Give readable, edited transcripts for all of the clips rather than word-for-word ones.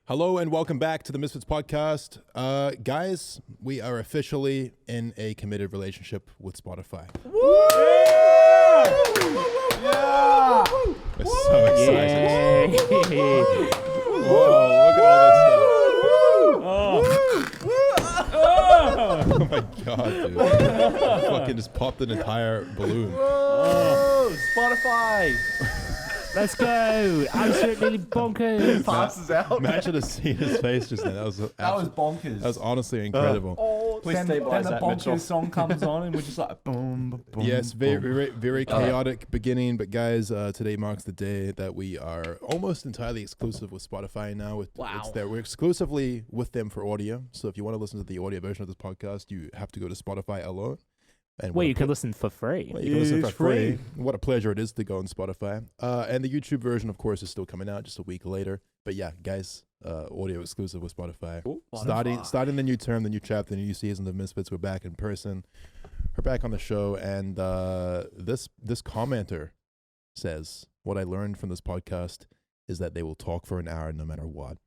Hello and welcome back to the Misfits Podcast. Guys, we are officially in a committed relationship with Spotify. Woo! Yeah! We're so excited. Whoa, look at all that stuff. Oh my god, dude. Fucking just popped an entire balloon. Whoa! Spotify! Let's go! Absolutely bonkers. Passes out. Matt should have seen his face just then. That was bonkers. That was honestly incredible. Please Then stabilize the that, bonkers Mitchell. song comes on and we're just like boom, boom. Yes, boom. very chaotic beginning, but guys, today marks the day that we are almost entirely exclusive with Spotify now. We're exclusively with them for audio. So if you want to listen to the audio version of this podcast, you have to go to Spotify alone. And Well, you can listen for free. you can listen for It's free. free. What a pleasure it is to go on Spotify. And the YouTube version, of course, is still coming out just a week later. But yeah, guys, audio exclusive with Spotify. Starting the new term, the new chapter, the new season of Misfits. We're back in person. We're back on the show. And this commenter says, what I learned from this podcast is that they will talk for an hour no matter what.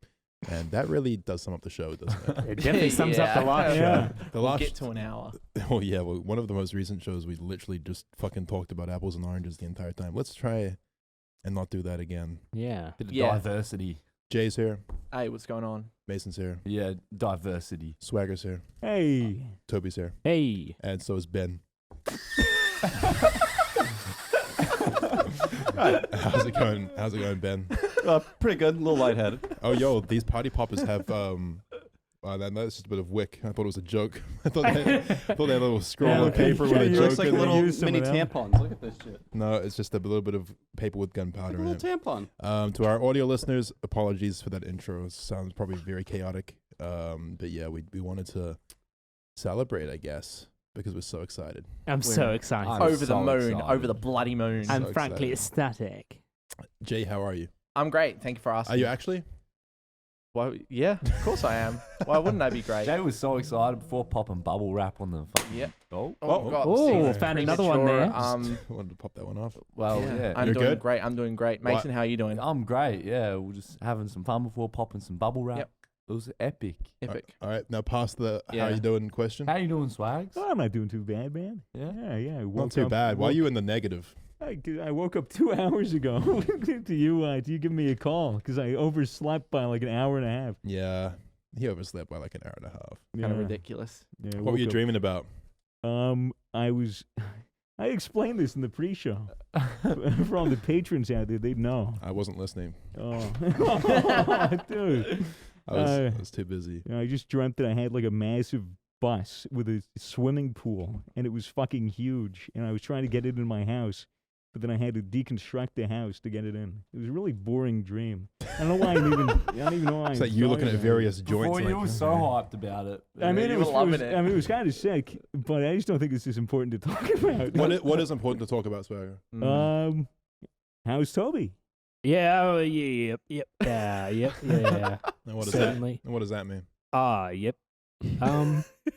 And that really does sum up the show, doesn't it? It definitely sums up the last show. We'll get to an hour. Oh yeah, well, one of the most recent shows, we literally just fucking talked about apples and oranges the entire time. Let's try and not do that again. Yeah. Bit of Yeah. diversity. Jay's here. Hey, what's going on? Mason's here. Yeah, diversity. Swagger's here. Hey. Toby's here. Hey. And so is Ben. How's it going? How's it going, Ben? Pretty good. A little lightheaded. Oh, yo, these party poppers have that's just a bit of wick. I thought it was a joke. I thought they had a little scroll of paper with a It joke looks like in little it. mini tampons. Look at this shit. No, it's just a little bit of paper with gunpowder in A it. little tampon. To our audio listeners, apologies for that intro. It sounds probably very chaotic. But yeah, we wanted to celebrate, I guess, because we're so excited. I'm so excited. I'm Over the so moon. excited. Over the bloody moon. I'm so frankly excited. ecstatic. Jay, how are you? I'm great. Thank you for asking. Are you actually? Well, yeah, of course I am. Why wouldn't I be great? Jay was so excited before popping bubble wrap on the fucking Yeah. oh. Oh, God. Oh, see, found another one there. premature. Wanted to pop that one off. Well, yeah. I'm You're doing good? great. I'm doing great. Mason, how are you doing? I'm great. Yeah, we're just having some fun before popping some bubble wrap. Yep. It was epic. Epic. All right, now past the how Yeah. you doing question. How you doing, Swags? Oh, I'm not doing too bad, man. Yeah. Yeah. Not too bad. Why are you in the negative? I woke up 2 hours ago to you give me a call because I overslept by like an hour and a half. Yeah, he overslept by like an hour and a half. Kind of ridiculous. Yeah, I What were you woke up- dreaming about? I explained this in the pre-show. For all the patrons out there, they'd know. I wasn't listening. Oh, dude. I was too busy. You know, I just dreamt that I had like a massive bus with a swimming pool, and it was fucking huge. And I was trying to get it in my house, but then I had to deconstruct the house to get it in. It was a really boring dream. I don't know why I don't even know why. It's I'm like you looking talking at about various it. joints. Before you like, were so hyped about it. I mean, you it were loving was, it. I mean, it was kind of sick, but I just don't think it's this important to talk about. what is important to talk about, Swagger? How's Toby? Yeah. Oh, yeah. Yep. Yep. Yeah. And what does Certainly. that? And what does that mean? Yep.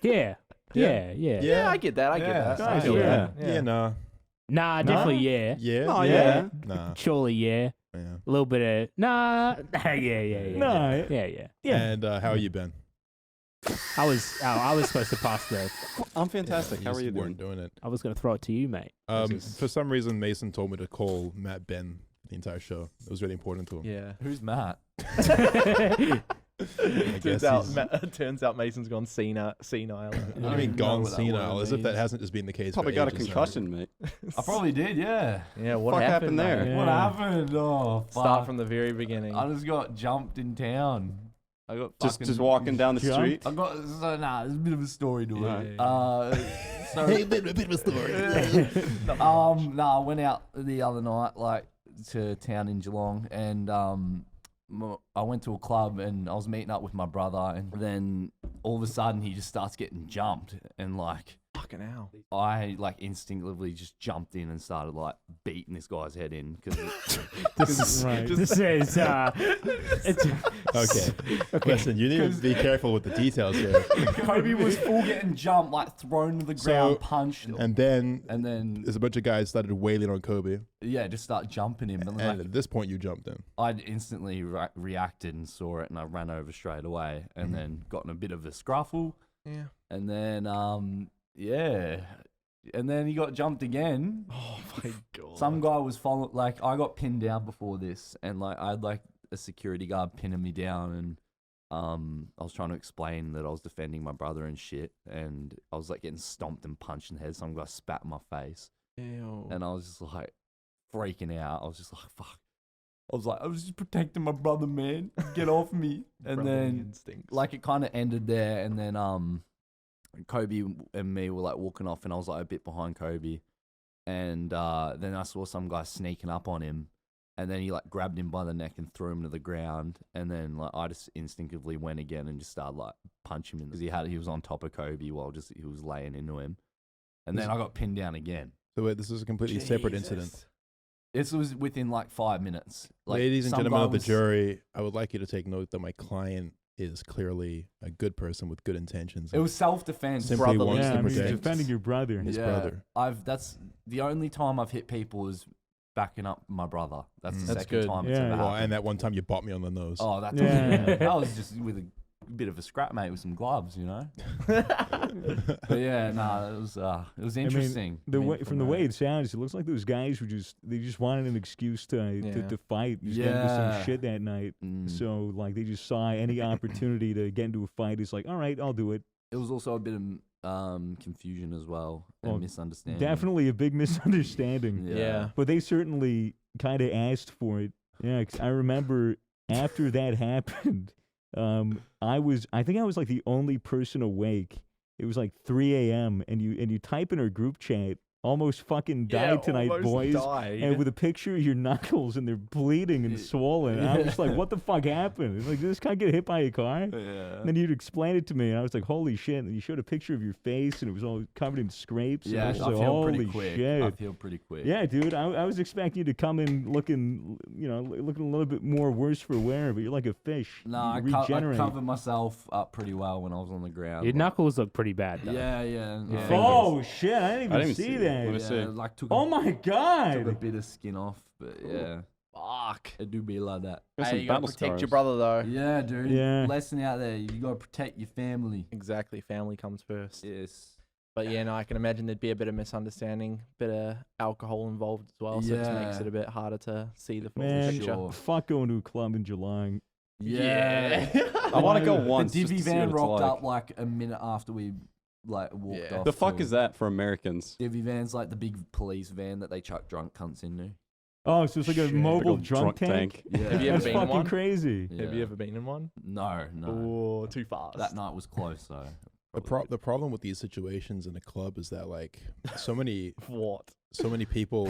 Yeah. Yeah. Yeah, I get that. I get Yeah. that. I Nice, feel yeah. that. Yeah, nah. Nah, definitely yeah. Yeah. Oh, yeah. Nah. Surely yeah. Yeah. A little bit of nah. Yeah. Nah. Yeah. And how you been? I was supposed to pass the. I'm fantastic. How just are you weren't doing? doing it. I was gonna throw it to you, mate. For some reason, Mason told me to call Matt Ben the entire show. It was really important to him. Yeah. Who's Matt? I guess Turns out Mason's gone senile. What do you mean even know gone what that senile? word As if that means. hasn't just been the case. Probably for got a ages now. concussion, mate. I probably did, yeah. Yeah, what Fuck happened happened there? mate? What Yeah. happened? Oh, fuck. Start from the very beginning. I just got jumped in town. I got Just fucking- walking down the Jump? street. I got there's a bit of a story to Yeah. it. So Hey, bit of a story. I went out the other night, like to town in Geelong, and I went to a club and I was meeting up with my brother, and then all of a sudden he just starts getting jumped, and like Fucking hell. I like instinctively just jumped in and started like beating this guy's head in because This is it's Okay. Listen, you need to be careful with the details here. Kobe was full getting jumped, like thrown to the ground, punched, And then then there's a bunch of guys started wailing on Kobe. yeah, just start jumping him. But And like, at this point, you jumped in. I instantly reacted and saw it, and I ran over straight away, and then got in a bit of a scruffle, Yeah. and then yeah, and then he got jumped again. Oh my god. Some guy was following, like I got pinned down before this, and like I had like a security guard pinning me down, and I was trying to explain that I was defending my brother and shit, and I was like getting stomped and punched in the head. Some guy spat in my face, Ew. and I was just like freaking out. I was just like, fuck. I was like, I was just protecting my brother, man. Get off me. And Brotherly then instincts. like it kind of ended there, and then Kobe and me were like walking off, and I was like a bit behind Kobe, and then I saw some guy sneaking up on him, and then he like grabbed him by the neck and threw him to the ground, and then like I just instinctively went again and just started like punching him because he was on top of Kobe while he was laying into him, and then I got pinned down again. So wait, this is a completely separate incident. This was within like 5 minutes. Like, Ladies and some gentlemen guy of the was- jury, I would like you to take note that my client is clearly a good person with good intentions. It was self-defense. Simply brotherly wants Yeah, to I mean, protect defending your brother. his Yeah. brother. That's the only time I've hit people is backing up my brother. That's the That's second good. time it's Yeah. ever Well, happened. and that one time you bought me on the nose. Oh, that's Yeah. that was just with a bit of a scrap, mate, with some gloves, you know. But yeah, no, it was interesting. The I mean, way, from the way it sounds, it looks like those guys they just wanted an excuse to fight, just get into Yeah. some shit that night. Mm. So like they just saw any opportunity to get into a fight. It's like, all right, I'll do it. It was also a bit of confusion as well and Well, misunderstanding. Definitely a big misunderstanding. Yeah. But they certainly kind of asked for it. Yeah, 'cause I remember after that happened, I think I was like the only person awake. It was like 3 a.m. and you type in our group chat, almost fucking died tonight, boys. And with a picture of your knuckles and they're bleeding and swollen. And I was like, what the fuck happened? It's like, did this guy get hit by a car? Yeah. And then you'd explain it to me, and I was like, holy shit. And you showed a picture of your face, and it was all covered in scrapes. And I Yeah, was I like, feel pretty holy quick. shit. I feel pretty quick. Yeah, dude, I was expecting you to come in looking, looking a little bit more worse for wear, but you're like a fish. No, You I regenerate. covered myself up pretty well when I was on the ground. Your knuckles look pretty bad though. Yeah. Yeah. Oh shit! I didn't even didn't see see it. that. Let me see. Like took Oh a, my took a god! bit of skin off, but yeah. Fuck. It do be like that. There's Hey, some you gotta battle protect your scars. brother though. Yeah, dude. Yeah. Lesson out there. You gotta protect your family. Exactly. Family comes first. Yes. But yeah, no, I can imagine there'd be a bit of misunderstanding, bit of alcohol involved as well, so it just makes Yeah. it a bit harder to see the full Man, picture. Sure. fuck going to a club in July. Yeah. I want to go The once. The just divvy to see van what it's rocked like. up like a minute after we like walked Yeah. off. The fuck too. is that for Americans? Divvy van's like the big police van that they chuck drunk cunts into. Oh, so it's like a Shit. mobile Like a drunk tank? Yeah. Have you ever That's been in fucking one? crazy. Have you Yeah. ever been in one? No. Oh, too fast. That night was close though. The problem with these situations in a club is that like so many What? people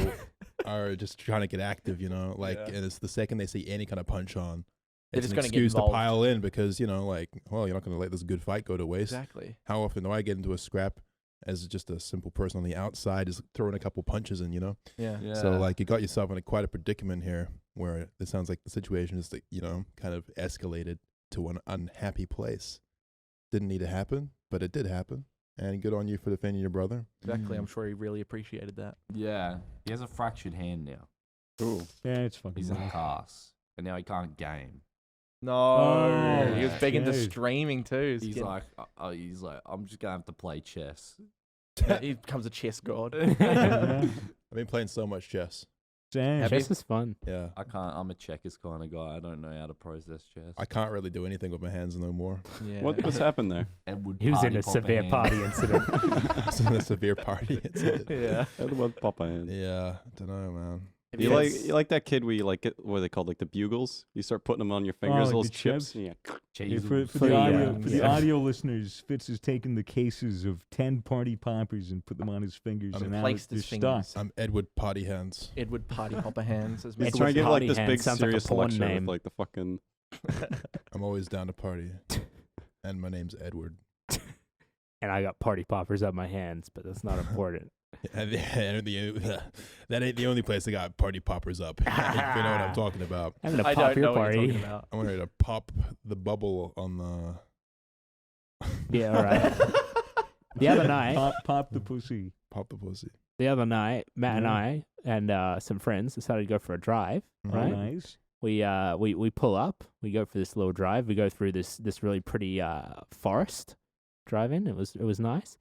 are just trying to get active, like, Yeah. and it's the second they see any kind of punch on, They're it's just an gonna get excuse to involved. pile in because like, well, you're not going to let this good fight go to waste. Exactly. How often do I get into a scrap as just a simple person on the outside, just throwing a couple punches in, Yeah. Yeah. So like you got yourself in quite a predicament here, where it sounds like the situation is that kind of escalated to an unhappy place. Didn't need to happen, but it did happen, and good on you for defending your brother. Exactly. Mm. I'm sure he really appreciated that. Yeah. He has a fractured hand now. Ooh. Yeah, it's fucking He's in a rough. cast, and now he can't game. No, Oh, he was big into shit. streaming too. He's like, I'm just gonna have to play chess. he becomes a chess god. Yeah. I've been playing so much chess. Damn. Have you- Chess is fun. Yeah, I can't. I'm a checkers kind of guy. I don't know how to process chess. I can't really do anything with my hands no more. Yeah. What's happened there? Edward He was in party a popper severe hand. party incident. It's in a severe party. Yeah. What Papa had. Yeah, don't know, man. Have You guys- like that kid where you like get, what are they called, like the bugles? You start putting them on your fingers, like those the chips. chips? Yeah. Yeah, Jesus. for For the audio, the, for the yeah. audio listeners, Fitz has taken the cases of 10 party poppers and put them on his fingers, I'm and now placed they're his stuck. fingers. I'm Edward Potty Hands. Edward Party Popper Hands. As You Edward try and get like Party this Hand big sounds like a serious porn selection name. with like the fucking. I'm always down to party, and my name's Edward. and I got party poppers on my hands, but that's not important. That ain't the only place I got party poppers up. If you know what I'm talking about. I'm gonna I pop don't your know what you're party. talking about. I want to pop the bubble on the. Yeah, all right. The other night, Pop the pussy. Pop the pussy. Matt and I and some friends decided to go for a drive. Mhm. Right? Nice. We pull up. We go for this little drive. We go through this really pretty forest driving. It was nice.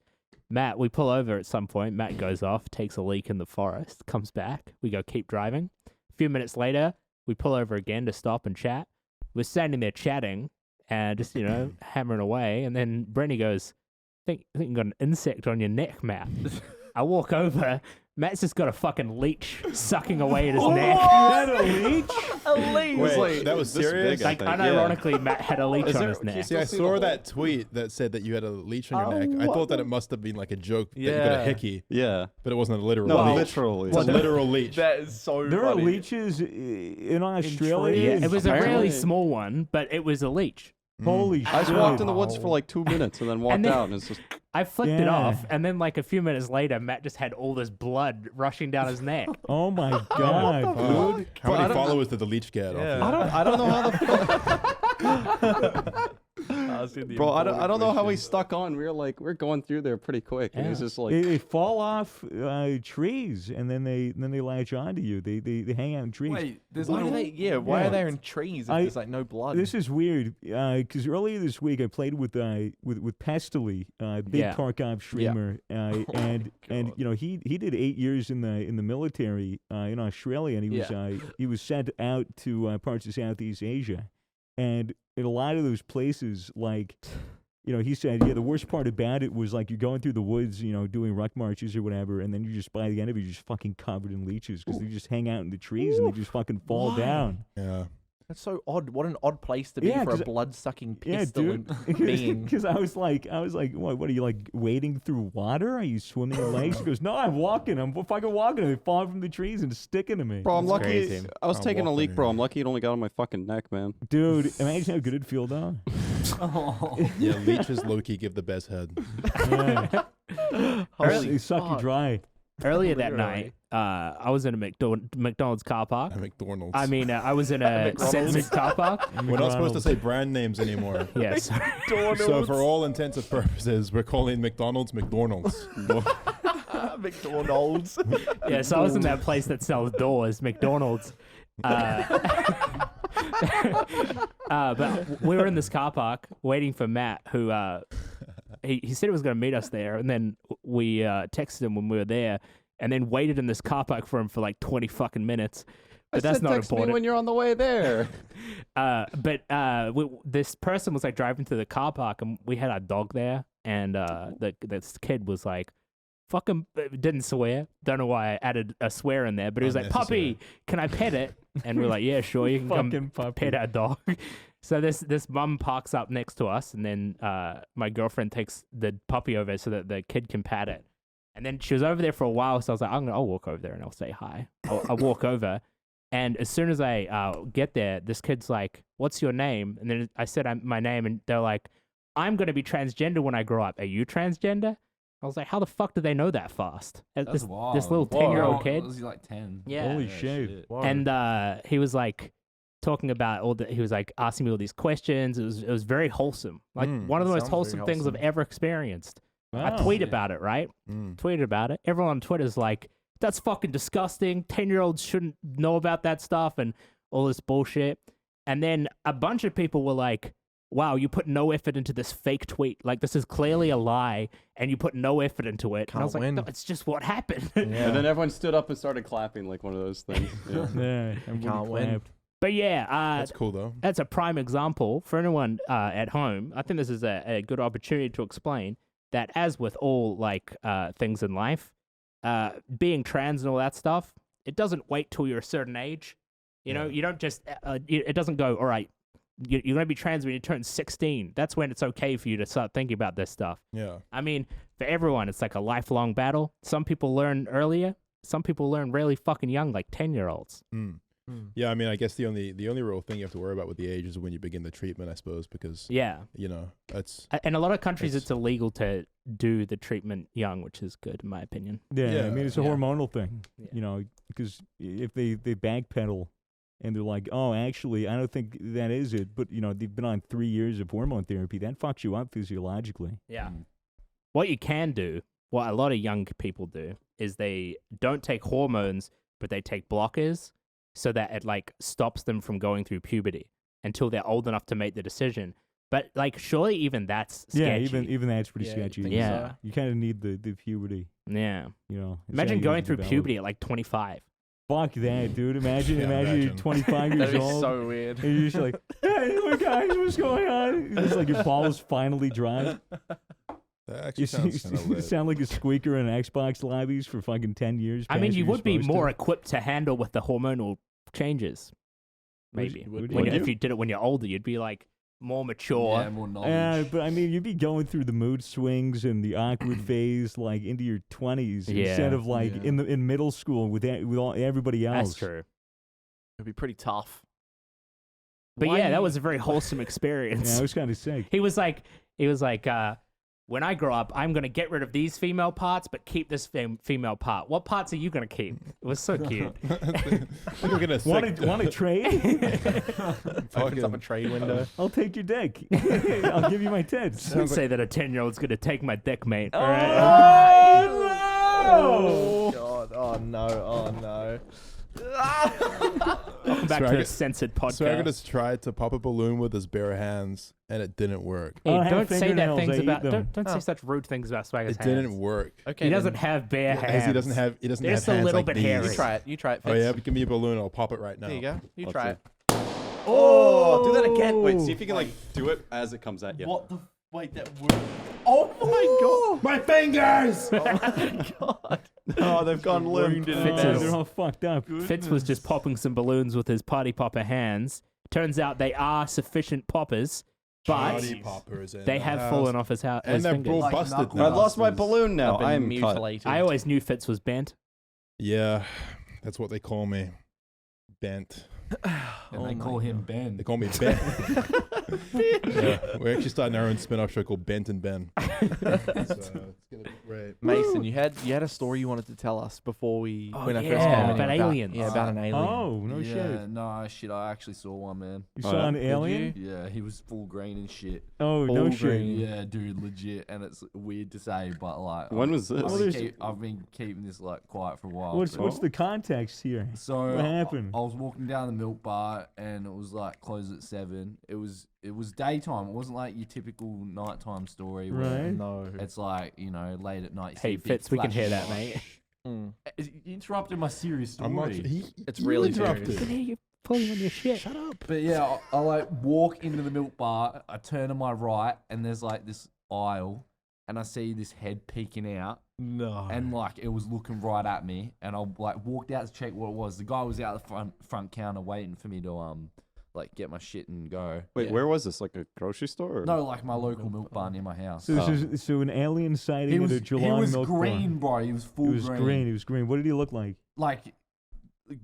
Matt, we pull over at some point. Matt goes off, takes a leak in the forest, comes back. We go keep driving. A few minutes later, we pull over again to stop and chat. We're standing there chatting and just hammering away. And then Brenny goes, I think you got an insect on your neck, Matt. I walk over. Matt's just got a fucking leech sucking away at his neck. A leech? A leech. Wait, like that was this serious? big, I Like, think. unironically, Matt had a leech Is on there- his neck. See, I Still see saw the that tweet that said that you had a leech on your neck. I what thought that the- it must have been like a joke that you got a Yeah. hickey, Yeah. but it wasn't a literal No, leech. literally. It's a literal leech. That is so There are funny. leeches in Australia. Yeah, it was a really Apparently. small one, but it was a leech. Holy I just shit. walked in the woods for like 2 minutes and then walked then- out, and it's just I flicked it Yeah. off, and then like a few minutes later, Matt just had all this blood rushing down his neck. Oh my god, Oh, dude. how But I many don't- followers did the leech get? Yeah. I don't know how the bro. I don't know how we question. stuck on. We're going through there pretty quick, and it's Yeah. just like They fall off trees and then they latch onto you. They hang out in trees. Wait, there's Why no. are they? Yeah, why Yeah. are they in trees if I- there's like no blood? This is weird because earlier this week I played with Pestily, big Yeah. Kharkov streamer, and God. he did 8 years in the military in Australia, and he was sent out to parts of Southeast Asia, and in a lot of those places, like. He said, the worst part about it was like you're going through the woods, doing ruck marches or whatever, and then you just, by the end of it, you're just fucking covered in leeches because they just hang out in the trees and they just fucking fall Why? down. Yeah. That's so odd. What an odd place to be Yeah, for 'cause- a blood-sucking Yeah, dude. pestilent being. Because I was like, what are you like wading through water? Are you swimming in lakes? He goes, no, I'm walking. I'm fucking walking. And they fall from the trees and sticking to me. bro. I'm That's lucky. crazy. I was I'm taking a walking leak, bro. here. I'm lucky it only got on my fucking neck, man. Dude, imagine how good it'd feel though. Yeah, leeches low-key give the best head. Yeah. Holy They suck you fuck. dry. Earlier that Literally. night, I was in a McDonald's car park. At McDonald's. I mean, I was in a censored car park. we're not supposed to say brand names anymore. Yes. So for all intents and purposes, we're calling McDonald's McDonald's. McDonald's. Yeah, so I was in that place that sells doors, McDonald's. But we were in this car park waiting for Matt, who he said he was going to meet us there, and then we texted him when we were there, and then waited in this car park for him for like 20 fucking minutes. But that's not text me important. when you're on the way there. This person was like driving through the car park, and we had our dog there, and this kid was like, fucking didn't swear. Don't know why I added a swear in there, but he was like, Unnecessary. "Puppy, can I pet it?" And we're like, "Yeah, sure, you can come Fucking puppy. pet our dog." So this mum parks up next to us, and then my girlfriend takes the puppy over so that the kid can pat it. And then she was over there for a while, so I was like, I'll walk over there and I'll say hi. I'll walk over, and as soon as I get there, this kid's like, "What's your name?" And then I said my name, and they're like, "I'm gonna be transgender when I grow up. Are you transgender?" I was like, "How the fuck do they know that fast?" This little 10-year-old kid. Was he like 10? Yeah. Holy shit. And he was like talking about he was like asking me all these questions. It was very wholesome. Like one of the That most sounds wholesome very things I've wholesome. ever experienced. I Wow. tweet Yeah. about it, right? Mm. Tweeted about it. Everyone on Twitter's like, "That's fucking disgusting. 10-year-olds shouldn't know about that stuff and all this bullshit." And then a bunch of people were like, "Wow, you put no effort into this fake tweet. Like, this is clearly a lie, and you put no effort into it." And I was Can't like, win. "No, it's just what happened." And then everyone stood up and started clapping like one of those things. Yeah. Yeah, everybody Can't win. clapped. But yeah, That's cool though. that's a prime example for anyone at home. I think this is a good opportunity to explain that, as with all like things in life, being trans and all that stuff, it doesn't wait till you're a certain age. You know, Yeah. you don't just it doesn't go, all right, you're going to be trans when you turn 16. That's when it's okay for you to start thinking about this stuff. Yeah. I mean, for everyone, it's like a lifelong battle. Some people learn earlier. Some people learn really fucking young, like 10-year-olds. Mm. Yeah, I mean, I guess the only real thing you have to worry about with the age is when you begin the treatment, I suppose, because Yeah. that's In a lot of countries, It's- it's illegal to do the treatment young, which is good in my opinion. Yeah, I mean, it's a Yeah. hormonal thing, Yeah. because if they backpedal and they're like, oh, actually, I don't think that is it, but, they've been on 3 years of hormone therapy, that fucks you up physiologically. Yeah. What you can do, what a lot of young people do, is they don't take hormones, but they take blockers so that it like stops them from going through puberty until they're old enough to make the decision. But like, surely even that's sketchy. Yeah, even that's pretty Yeah, sketchy. think Yeah. so. You kind of need the puberty, Yeah. It's how Imagine you going through develop. puberty at like 25. Fuck that, dude. Imagine Yeah, you're imagine. 25 years That'd be old. so weird. And you're just like, hey, look, guys, what's going on? It's like your balls finally dry. that actually You sounds kind of lit. sound like a squeaker in Xbox lobbies for fucking 10 years. I mean, past you what would be you're supposed more to. equipped to handle with the hormonal changes. Maybe. Would When you? if you did it when you're older, you'd be like more mature. Yeah, more knowledge. But I mean, you'd be going through the mood swings and the awkward phase like into your 20s Yeah. instead of like Yeah. in middle school with everybody else. That's true. It'd be pretty tough. But Why yeah, that you- was a very wholesome experience. Yeah, I was kind of sick. He was like, when I grow up, I'm gonna get rid of these female parts, but keep this female part. What parts are you gonna keep? It was so cute. We're gonna Want to trade? Opens up a trade window. I'll take your dick. I'll give you my tits. Don't say that a 10-year-old's gonna take my dick, mate. All Oh, right? Oh God! Oh no! Oh no! Welcome back to Swagger- the censored podcast. Swagger just tried to pop a balloon with his bare hands, and it didn't work. Hey, I have don't say that fingernails, I things eat about. them. Don't say such rude things about Swagger's It hands. didn't work. Okay. He doesn't then. have bare As hands. he doesn't have There's hands a little like bit these. hairy. You try it. You try it. Oh yeah, Fitz. give me a balloon. I'll pop it right now. There you go. You I'll try see. it. Oh, do that again. Wait, see if you can like do it as it comes at you. What the? Wait, that worked. Oh my My fingers! God! Oh my God! Oh, they've gone limp. Wounded in Fitz the is- They're middle. all fucked up. Fitz was just popping some balloons with his party popper hands. Turns out they are sufficient poppers, but Party poppers in they the have house. fallen off his, And his they're fingers. both Like busted knuckle now. I lost my Busters. balloon now. I've been I'm cut. mutilated. I always knew Fitz was bent. Yeah, that's what they call me. Bent. And Oh they my call him God. Ben. They call me Ben. Yeah, we're actually starting our own spin-off show called Bent and Ben. So, it's gonna be great. Mason, you had a story you wanted to tell us before we Oh, when I first yeah, came in about here aliens. Yeah, about an alien. Oh, no yeah, shit. no shit. I actually saw one, man. You Oh, saw yeah? an Did alien? you? Yeah, he was full green and shit. Oh, no Full shit. green. Yeah, dude, legit. And it's weird to say, but like, When was this? Well, there's- I've been keeping this like quiet for a while. What's but- the context here? So What happened? I was walking down the milk bar and it was like closed at 7. It was daytime. It wasn't like your typical nighttime story where Right. No. it's like, late at night. you see Hey, a big Fitz, we can hear flashing that, light. mate. Mm. You interrupted my serious story. I'm not. It's you really interrupted. serious. I can hear you pulling on your shit. Shut up. But yeah, I like walk into the milk bar. I turn to my right and there's like this aisle and I see this head peeking out. No. And like it was looking right at me, and I like walked out to check what it was. The guy was out the front counter waiting for me to like get my shit and go. Wait, Yeah. where was this? Like a grocery store? Or? No, like my local milk bar near my house. So, so an alien sighting He was at a Geelong milk green, bar. bro. He was full He was green. He was green. What did he look like? Like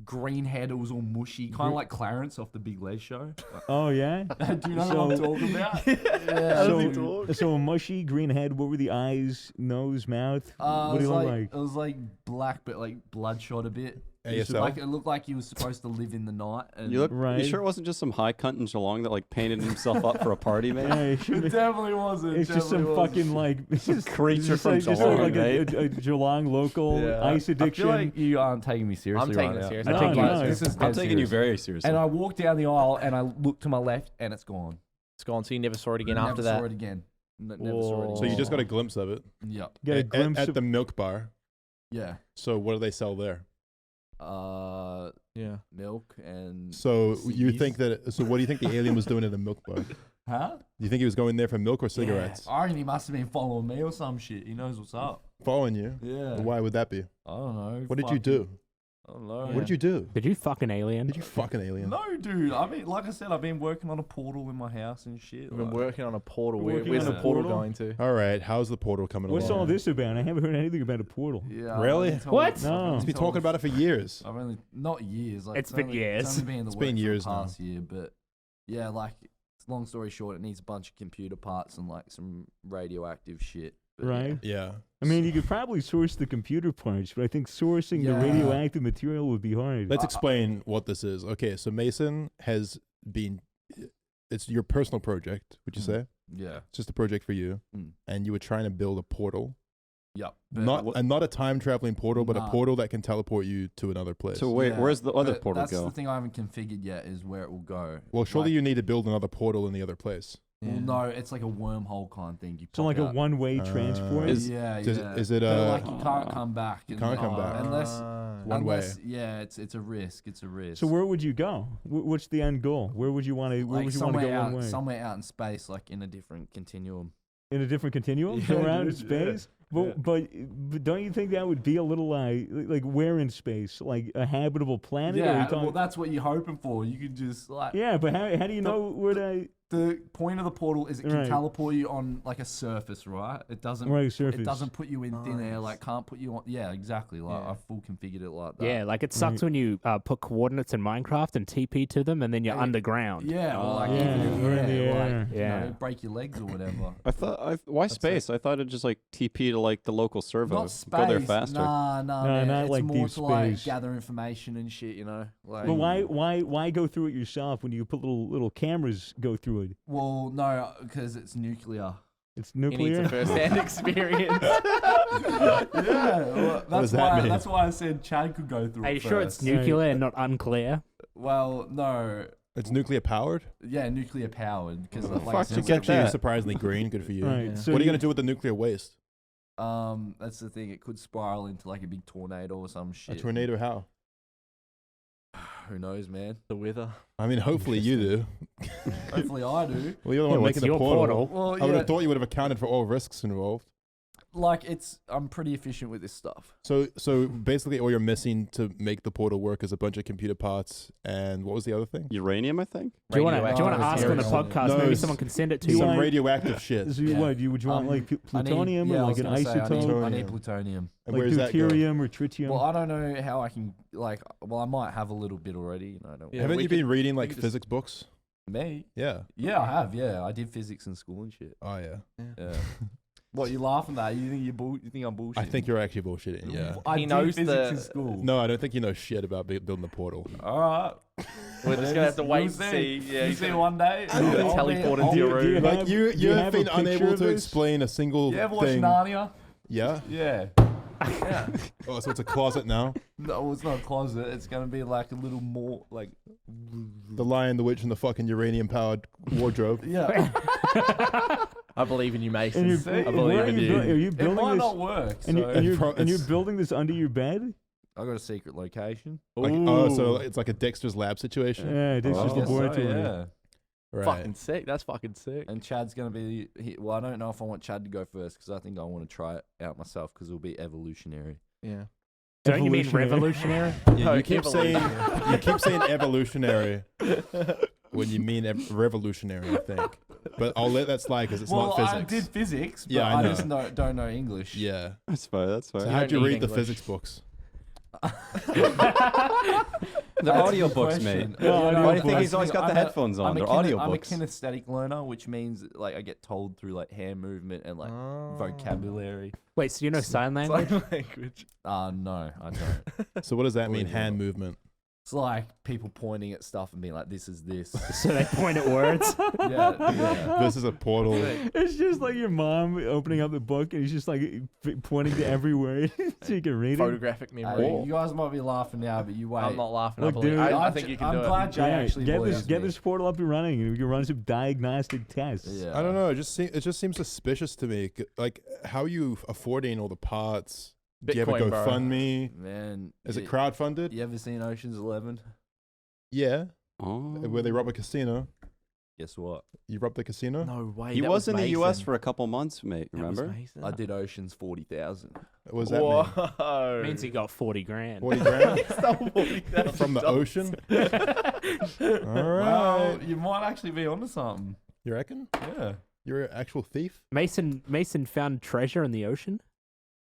green head. It was all mushy, kind of like Clarence off the Big Les show. Oh yeah. Do you know what I'm talking about? So a mushy green head. What were the eyes, nose, mouth? What It did he was look like? It was like black, but like bloodshot a bit. ASL? Like it looked like he was supposed to live in the night. And You Right. You sure it wasn't just some high cunt in Geelong that like painted himself up for a party, man? Yeah, it should it be- definitely wasn't. it's just some fucking like it's just, creature it's from just like, Geelong, like mate. a Geelong local Yeah. ice I addiction. feel like you aren't taking me seriously. I'm taking right it now. seriously. No, I'm taking no, it it's- seriously. I'm taking you very seriously. And I walked down the aisle and I looked to my left and it's gone. It's gone. So you never saw it again Never after saw that. it again. Never saw it Whoa. again. So you just got a glimpse of it. Yep. Get a At- glimpse at of the milk bar. Yeah. So what do they sell there? Yeah. Milk and. So you Ciggies. think that? So what do you think the alien was doing in the milk bar? Do Huh? you think he was going there for milk or cigarettes? I reckon he must have been following me or some shit. He knows what's up. Following you? Yeah. Why would that be? I don't know. What did you do? I don't know. What did you do? Did you fucking alien? Did you fucking alien? No, dude. I mean, like I said, I've been working on a portal in my house and shit. We've been working on a portal. We're working Where's on the a portal portal? going to? All right, how's the portal coming What's along? all this about? I haven't heard anything about a portal. Yeah. Really? What? No. He's been talking about it for years. I've only not years. Like It's been years. It's only been in the It's been works for years the now. past year, but yeah, like long story short, it needs a bunch of computer parts and like some radioactive shit. But, Right. Yeah. I mean, you could probably source the computer parts, but I think sourcing the Yeah. radioactive material would be hard. Let's explain what this is. Okay, so Mason has been. It's your personal project. Would you Mm. say Yeah. it's just a project for you? Mm. And you were trying to build a portal, Yep. not a time traveling portal, but a Nah. portal that can teleport you to another place. So wait, Yeah, where's the other but portal that's go? the thing I haven't configured yet is where it will go. well, surely Like, you need to build another portal in the other place. Well, no, it's like a wormhole kind of thing. You So pop like a out. one-way transport. Is- Yeah, Is, yeah. is it But, like you can't come back. You can't come and- back. unless One way. Yeah, it's a risk. It's a risk. So where would you go? What's the end goal? Where would you want to? Where like would you want to somewhere go out, one way? somewhere out in space, like in a different continuum. In a different continuum, Yeah, so around in dude, space. yeah. But don't you think that would be a little like where in space, like a habitable planet? Or are you Yeah, talking- well, that's what you're hoping for. You could just like yeah, but how do you know where to? the point of the portal is it can Right. teleport you on like a surface, right? It doesn't. Right, surface. It doesn't put you in thin air. Nice. Like can't put you on. Yeah, exactly. Like Yeah. I full configured it like that. Yeah, like it sucks when you put coordinates in Minecraft and TP to them, and then you're Yeah. underground. Yeah, or like Yeah, even in we're the in the air, air. like, Yeah. you know, break your legs or whatever. Why That's space? I thought it'd just like TP to like the local server. Not space. Go there faster. Nah, No, man. not It's like more deep to like space. gather information and shit. You know, like. But why go through it yourself when you put little cameras go through it? Well, no, because it's nuclear. It's He needs nuclear. a first-hand experience. Yeah, well, does that's that why. mean? That's why I said Chad could go through. Are it you sure it's first. nuclear and not unclear? Well, no. It's nuclear powered. Yeah, nuclear powered. Because Where the like I fuck said, you It's get actually that? surprisingly green. Good for you. Right. Yeah. So What are you gonna do with the nuclear waste? that's the thing. It could spiral into like a big tornado or some A shit. tornado? How? Who knows, man? The weather. I mean, hopefully you do. Hopefully I do. Well, you're the Yeah, one what's making the your portal. portal? Well, I would yeah, have thought you would have accounted for all risks involved. like I'm pretty efficient with this stuff. So basically, all you're missing to make the portal work is a bunch of computer parts, and what was the other thing? Uranium, I think. Do you want to Radioactive ask on the material. podcast? No, Maybe it's- someone can send it to You you. Some want- radioactive shit. So you Yeah. what? Would you want like I need- plutonium yeah, I or was like an gonna say, I need isotope? plutonium. And Like where's that go? deuterium or tritium? Well, I don't know how I can like. Well, I might have a little bit already. You know, I don't. Yeah, Haven't we you could- been reading like could just- physics books? Me? Yeah. Yeah, I have. Yeah, I did physics in school and shit. Oh yeah. Yeah. What you laughing at? You think you think I'm bullshitting? I think you're actually bullshitting. Yeah. I He did knows physics the- in school. No, I don't think you know shit about building the portal. All right. We're just gonna have to wait and see. Yeah, you he's see gonna- one day. He's gonna teleport into your Do you room. Like have- you do you have have a been picture unable of to this? explain a single You ever watch thing. Narnia? Yeah. Yeah. Yeah. Oh, so it's a closet now. No, it's not a closet. It's gonna be like a little more like. The Lion, the Witch, and the fucking uranium-powered wardrobe. Yeah. I believe in you, And Mason. you're, See? I where believe are in you, you. are you It building might this? not work. And, So and you're building this under your bed? I got a secret location. Like, oh, so it's like a Dexter's Lab situation. Yeah, this I is guess so, laboratory. yeah. Right. Fucking sick. That's fucking sick. And Chad's gonna be. Well, I don't know if I want Chad to go first because I think I want to try it out myself because it'll be evolutionary. Yeah. Don't you mean Evolutionary. revolutionary? Yeah, No, you keep saying evolutionary. you keep saying evolutionary when you mean revolutionary, I think. But I'll let that slide because it's well, not physics. I did physics, but Yeah, I I, know. just don't know English. Yeah. That's fine. That's So fine. how'd you don't read need the English. physics books? They're That's a audio good books, question. mate. No, I know, Why do you think that's he's always got the I'm a- headphones on? I'm a They're kine- audio I'm a books. kinesthetic learner, which means like I get told through like hand movement and like vocabulary. Wait, so you know sign language? Sign language. No, I don't. So what does that mean? Believe it or Hand not. movement. It's like people pointing at stuff and being like, "This is this." So they point at words? yeah. This is a portal. It's just like your mom opening up the book and he's just like pointing to every word so you can read it. Photographic memory. Hey, you guys might be laughing now, but you wait. I'm not laughing. Look, I, believe, dude, I think you can I'm do glad it. Jay actually get believes this me. portal up and running and we can run some diagnostic tests. Yeah. I don't know. It just seems suspicious to me. Like, how are you affording all the parts? Do you have a Bitcoin, bro. GoFundMe? Man, Is it crowdfunded? You ever seen Ocean's 11? Yeah. Oh. Where they rob a casino. Guess what? You robbed the casino? No way. He that was in the U.S. Mason. for a couple months, mate. That was Remember? Mason. I did Ocean's 40,000. What does that mean? Whoa. Means he got 40 grand. 40 grand It's not $40,000. from the ocean? All Well, right. you might actually be onto something. You reckon? Yeah. You're an actual thief? Mason found treasure in the ocean.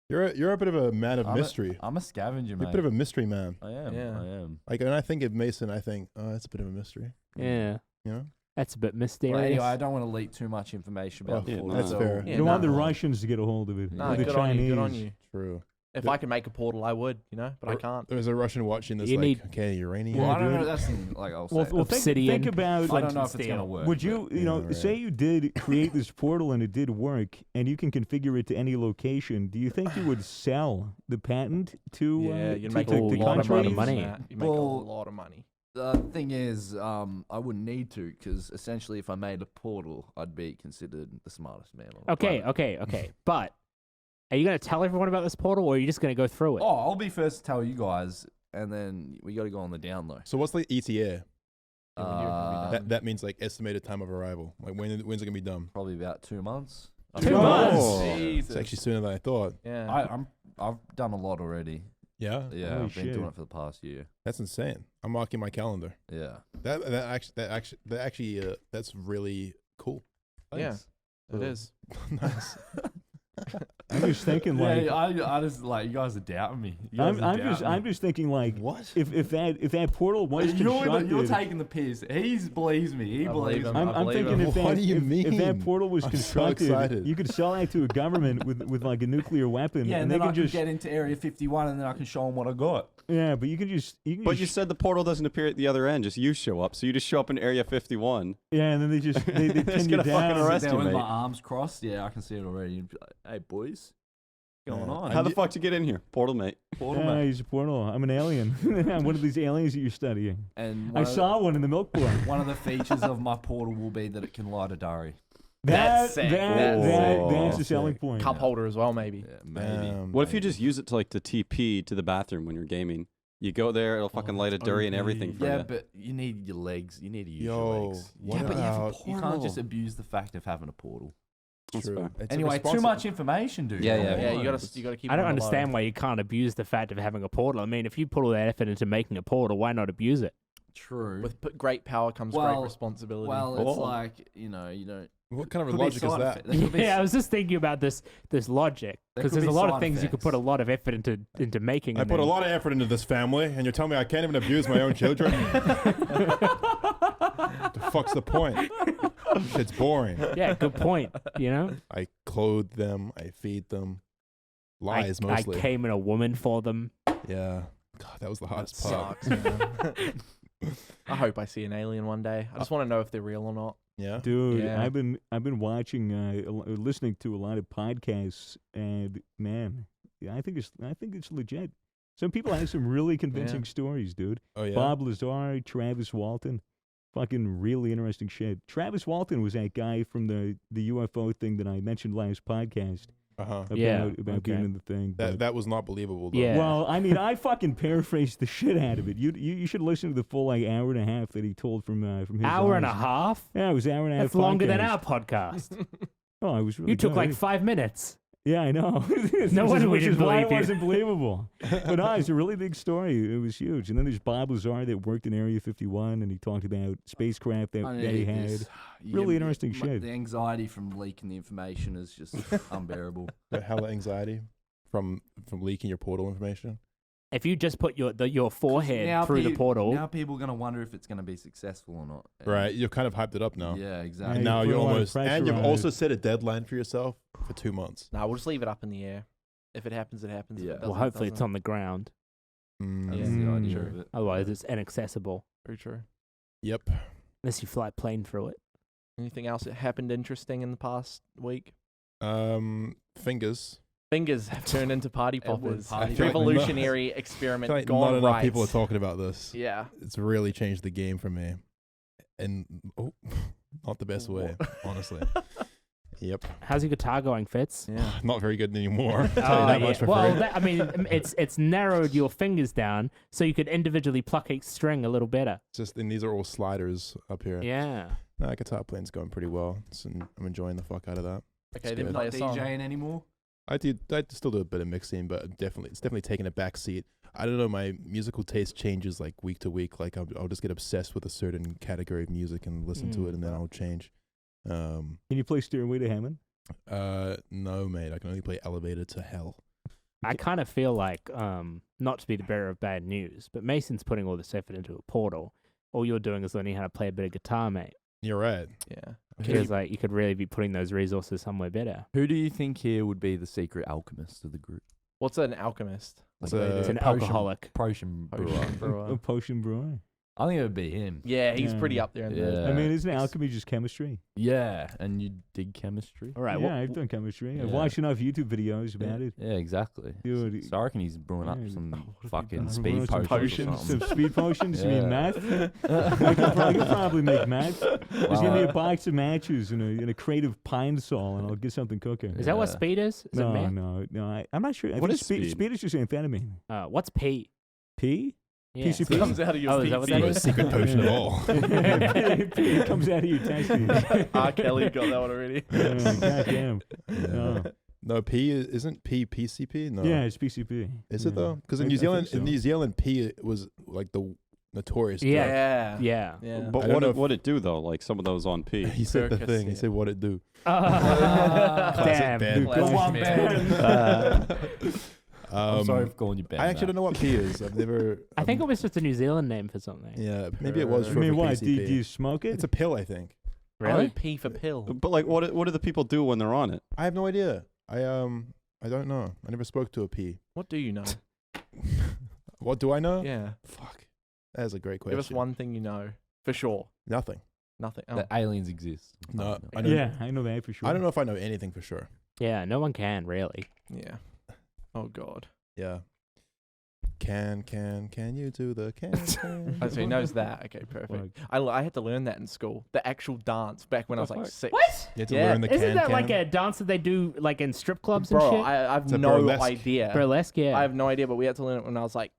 You're a bit of a man of mystery. I'm a scavenger, You're man. a bit of a mystery man. I am. Yeah. I am. Like when I think of Mason, I think, oh, that's a bit of a mystery. Yeah, You know? that's a bit mysterious. Well, anyway, I don't want to leak too much information about Oh, yeah, the that's portal. fair. Yeah, You don't want the nah. Russians to get a hold of it. Nah, or the good Chinese. on you. Good on you. True. If I could make a portal, I would, but I Or- can't. There's a Russian watching this, You like, need- okay, uranium. Well, Yeah, I don't dude. know. That's like I'll say. Well, think Obsidian. about. I don't know if it's steel. gonna work. Would you, Yeah, right. say you did create this portal and it did work, and you can configure it to any location? Do you think you would sell the patent to Yeah, to you'd make the a lot of countries? money. Matt. You make a Well, lot of money. The thing is, I wouldn't need to because essentially, if I made a portal, I'd be considered the smartest man on the Okay, planet. okay. But are you going to tell everyone about this portal, or are you just going to go through it? Oh, I'll be first to tell you guys, and then we got to go on the down low. So what's the ETA? Yeah, when you're gonna be done. That means like estimated time of arrival. Like when's it gonna be done? Probably about 2 months. 2 months? It's actually sooner than I thought. Yeah. I've done a lot already. Yeah, Yeah, Holy I've been doing shit. it for the past year. that's insane. I'm marking my calendar. Yeah. That's really cool. Yeah. Thanks. It is. Nice. I'm just thinking like. Yeah, I just like you guys are doubting me. You guys I'm just thinking like. What? If that portal was constructed, You're taking the piss. He believes me. He I believes believe me. him. I'm I believe thinking him. if What that, do you if that mean? portal was I'm so constructed, excited. you could sell that to a government with like a nuclear weapon, Yeah, and and they then I can can just get into Area 51, and then I can show them what I got. yeah, but you can just But you said the portal doesn't appear at the other end. Just you show up. So you just show up in Area 51. yeah, and then they just they It's pin you gonna fucking down. arrest There you, with mate. my arms crossed. Yeah, I can see it already. You'd be like, hey, boys, what's going Yeah. on? How the fuck did you get in here? Portal, mate. Portal, Yeah, mate. he's a portal. I'm an alien. I'm one of these aliens that you're studying. And I saw one in the milk boy. one of the features of my portal will be that it can light a diary. That's sick. That's That's sick. a selling point. Cup holder as well, maybe. Yeah, maybe. What if you just use it to like to TP to the bathroom when you're gaming? You go there, it'll fucking light a that's durry and everything OP. for Yeah, you. but you need your legs. You need to use Yo, your legs. what Yeah, but you have a about? You can't Portal. just abuse the fact of having a portal. That's True. fair. It's a Anyway, too responsi- much information, dude. Yeah, Come yeah, Yeah, on. you gotta keep. I it don't on the low. understand why you can't abuse the fact of having a portal. I mean, if you put all that effort into making a portal, why not abuse it? True. With great power comes Well- great responsibility. Well, it's Oh. like, you don't. What kind of Could be logic is side that? effect- there could be Yeah, I was just thinking about this logic There because could there's a be lot of side things you could put a effects. lot of effort into making. I and put a then- lot of effort into this family, and you're telling me I can't even abuse my own children? The fuck's the point? It's boring. Yeah, good point. You know, I clothe them. I feed them. Lies I mostly. came in a woman for them. Yeah. God, that was the That hardest part. sucks. Man. I hope I see an alien one day. I just want to know if they're real or not. Yeah. Dude, Yeah. I've been watching, listening to a lot of podcasts, and man, yeah, I think it's legit. Some people have some really convincing stories, dude. Oh yeah. Bob Lazar, Travis Walton, fucking really interesting shit. Travis Walton was that guy from the UFO thing that I mentioned last podcast Uh-huh. about Yeah, about being okay. in the thing. but- That was not believable though. Yeah. Well, I mean, I fucking paraphrased the shit out of it. You should listen to the full like hour and a half that he told from his Hour and a eyes. half. Yeah, it was hour and a half. That's longer than podcast. our podcast. Oh, it was really You took good. like 5 minutes. Yeah, I know. No wonder we Which is didn't why believe it you. wasn't believable. But no, it's a really big story. It was huge. And then there's Bob Lazar that worked in Area 51, and he talked about spacecraft that he had. Really interesting shit. The anxiety from leaking the information is just unbearable. The hella anxiety from leaking your portal information. If you just put your forehead Now through the portal, Now people are going to wonder if it's going to be successful or not. And- Right. You've kind of hyped it up now. Yeah, Yeah, exactly. And now you put you're a lot of almost, pressure and you've on also it. set a deadline for yourself for 2 months. Nah, we'll just leave it up in the air. If it happens, it happens. If Yeah. it well, doesn't, it hopefully it's doesn't. on the ground. That's Yeah. the idea Sure. of it. Otherwise, it's inaccessible Very true. Yep. unless you fly a plane through it. Anything else that happened interesting in the past week? Fingers. Fingers have turned into party Edward poppers. party poppers. Revolutionary I experiment feel like gone not right. enough people are talking about this. Yeah. It's really changed the game for me. And not the best way, honestly. Yep. How's your guitar going, Fitz? Yeah. Not very good anymore. I'll tell you Oh, that yeah. much for Well, free. I mean, it's narrowed your fingers down so you could individually pluck each string a little better. And these are all sliders up here. Yeah. Nah, guitar playing's going pretty well. I'm enjoying the fuck out of that. Okay, It's then good. play Not a song. DJing anymore. I still do a bit of mixing, but it's definitely taking a back seat. I don't know, my musical taste changes like week to week. Like I'll just get obsessed with a certain category of music and listen to it, and then I'll change. Can you play Stairway to Heaven? No, mate. I can only play Elevator to Hell. I kind of feel like, not to be the bearer of bad news, but Mason's putting all this effort into a Portal. All you're doing is learning how to play a bit of guitar, mate. You're right. Yeah. Because like you could really be putting those resources somewhere better. Who do you think here would be the secret alchemist of the group? What's an alchemist? It's an alcoholic. Potion brewer. A potion brewer. I think it would be him. Yeah, he's Yeah. pretty up there. In Yeah. the, I mean, isn't alchemy just chemistry? Yeah, and you dig chemistry. All right. Yeah, I've done chemistry. I've Yeah. watched enough YouTube videos about it. Yeah, exactly. Dude, So I reckon he's brewing up Yeah. some he fucking done? speed some potions. or Some something. speed potions? You mean Yeah. meth? I could probably make meth. Just give me a box of matches and a crate of pine sol, and I'll get something cooking. Is that what Yeah. speed is? Is it No, meth? no. I'm not sure. I What think is speed? Speed is just amphetamine. What's P? P? Yeah. PCP? it comes out of your Oh, is that what that The is? most secret potion of all. It comes out of your testes. R. Kelly got that one already. God damn. No. No, P isn't P PCP? No. Yeah, it's PCP. Is it Yeah. though? Because I in New think Zealand, so. in New Zealand, P was like the notorious. Yeah. drug. Yeah. Yeah. But I don't know if- what it do though? Like some of those on P. He said the Circus, thing. He yeah. said what it do. Damn. band. Dude, Classic one band. I'm sorry for calling you Ben. I actually don't know what P is. I've never. I think it was just a New Zealand name for something. Yeah, maybe it was I short mean, for what? PCP. Do you smoke it? It's a pill, I think. Really? Oh, P for pill. But like, what do the people do when they're on it? I have no idea. I don't know. I never spoke to a P. What do you know? What do I know? Yeah. Fuck. That is a great question. Give us one thing you know for sure. Nothing. Nothing. Oh. that aliens exist. No, I don't. Yeah, I know that for sure. I don't know if I know anything for sure. Yeah, no one can really. Yeah. Oh God. Yeah. Can you do the can? Oh, so he knows that. Okay, perfect. I had to learn that in school. The actual dance back when I was like 6. What? You have to Yeah. learn the Isn't that can. like a dance that they do like in strip clubs Bro, and shit? I have It's a no burlesque. idea. Burlesque, yeah. I have no idea, but we had to learn it when I was like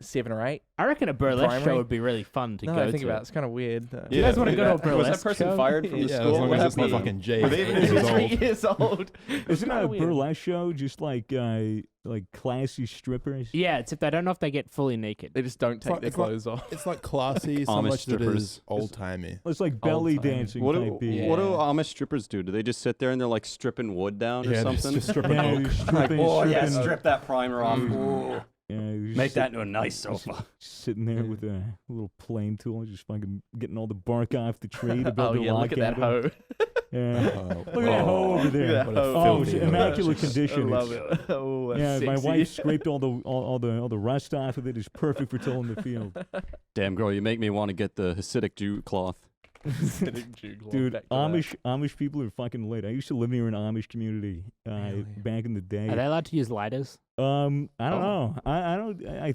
7 or 8. I reckon a burlesque primary? show would be really fun to No, go I think to. about it. It's kind of weird. You guys wanna go to a Was burlesque that person show? fired from the Yeah, school? as long What as it's not happened? fucking Jay. Were they 8 years 3 old. years old. Isn't that a weird. burlesque show just like classy strippers? Yeah, except I don't know if they get fully naked. They just don't take not- their it's not- clothes off. It's not classy so Amish much as it strippers. is old timey. It's like belly Old-timey. dancing What type beat. Yeah. what do Amish strippers do? Do they just sit there and they're like stripping wood down or Yeah, something? just stripping Yeah, oak. they're stripping, oh yeah, stripping. strip that primer off. Ooh. Yeah, they're Make just that into a nice sofa. sitting there with a little plane tool, just fucking getting all the bark off the tree to build Oh a yeah, log look at that cabin. hoe. Yeah. Oh, Look at that hoe over there. Look at that What a hoe. Oh, filthy it's hoe. immaculate I condition. love It's- it. Oh, that's Yeah, my sexy. wife scraped all the rust off of it. It's perfect for tilling the field. Damn girl, you make me want to get the Hasidic Jew cloth. Dude, Amish people are fucking lit. I used to live near an Amish community Really? back in the day. Are they allowed to use lighters? I don't Oh. know. I don't. I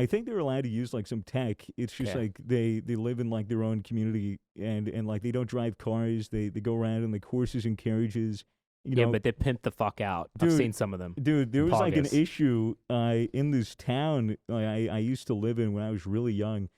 think they're allowed to use like some tech. It's just Okay. like they live in like their own community and like they don't drive cars. They go around in like horses and carriages. You Yeah, know, but they pimp the fuck out. I've Dude, seen some of them. dude, there was like an Poggers. issue in this town I used to live in when I was really young.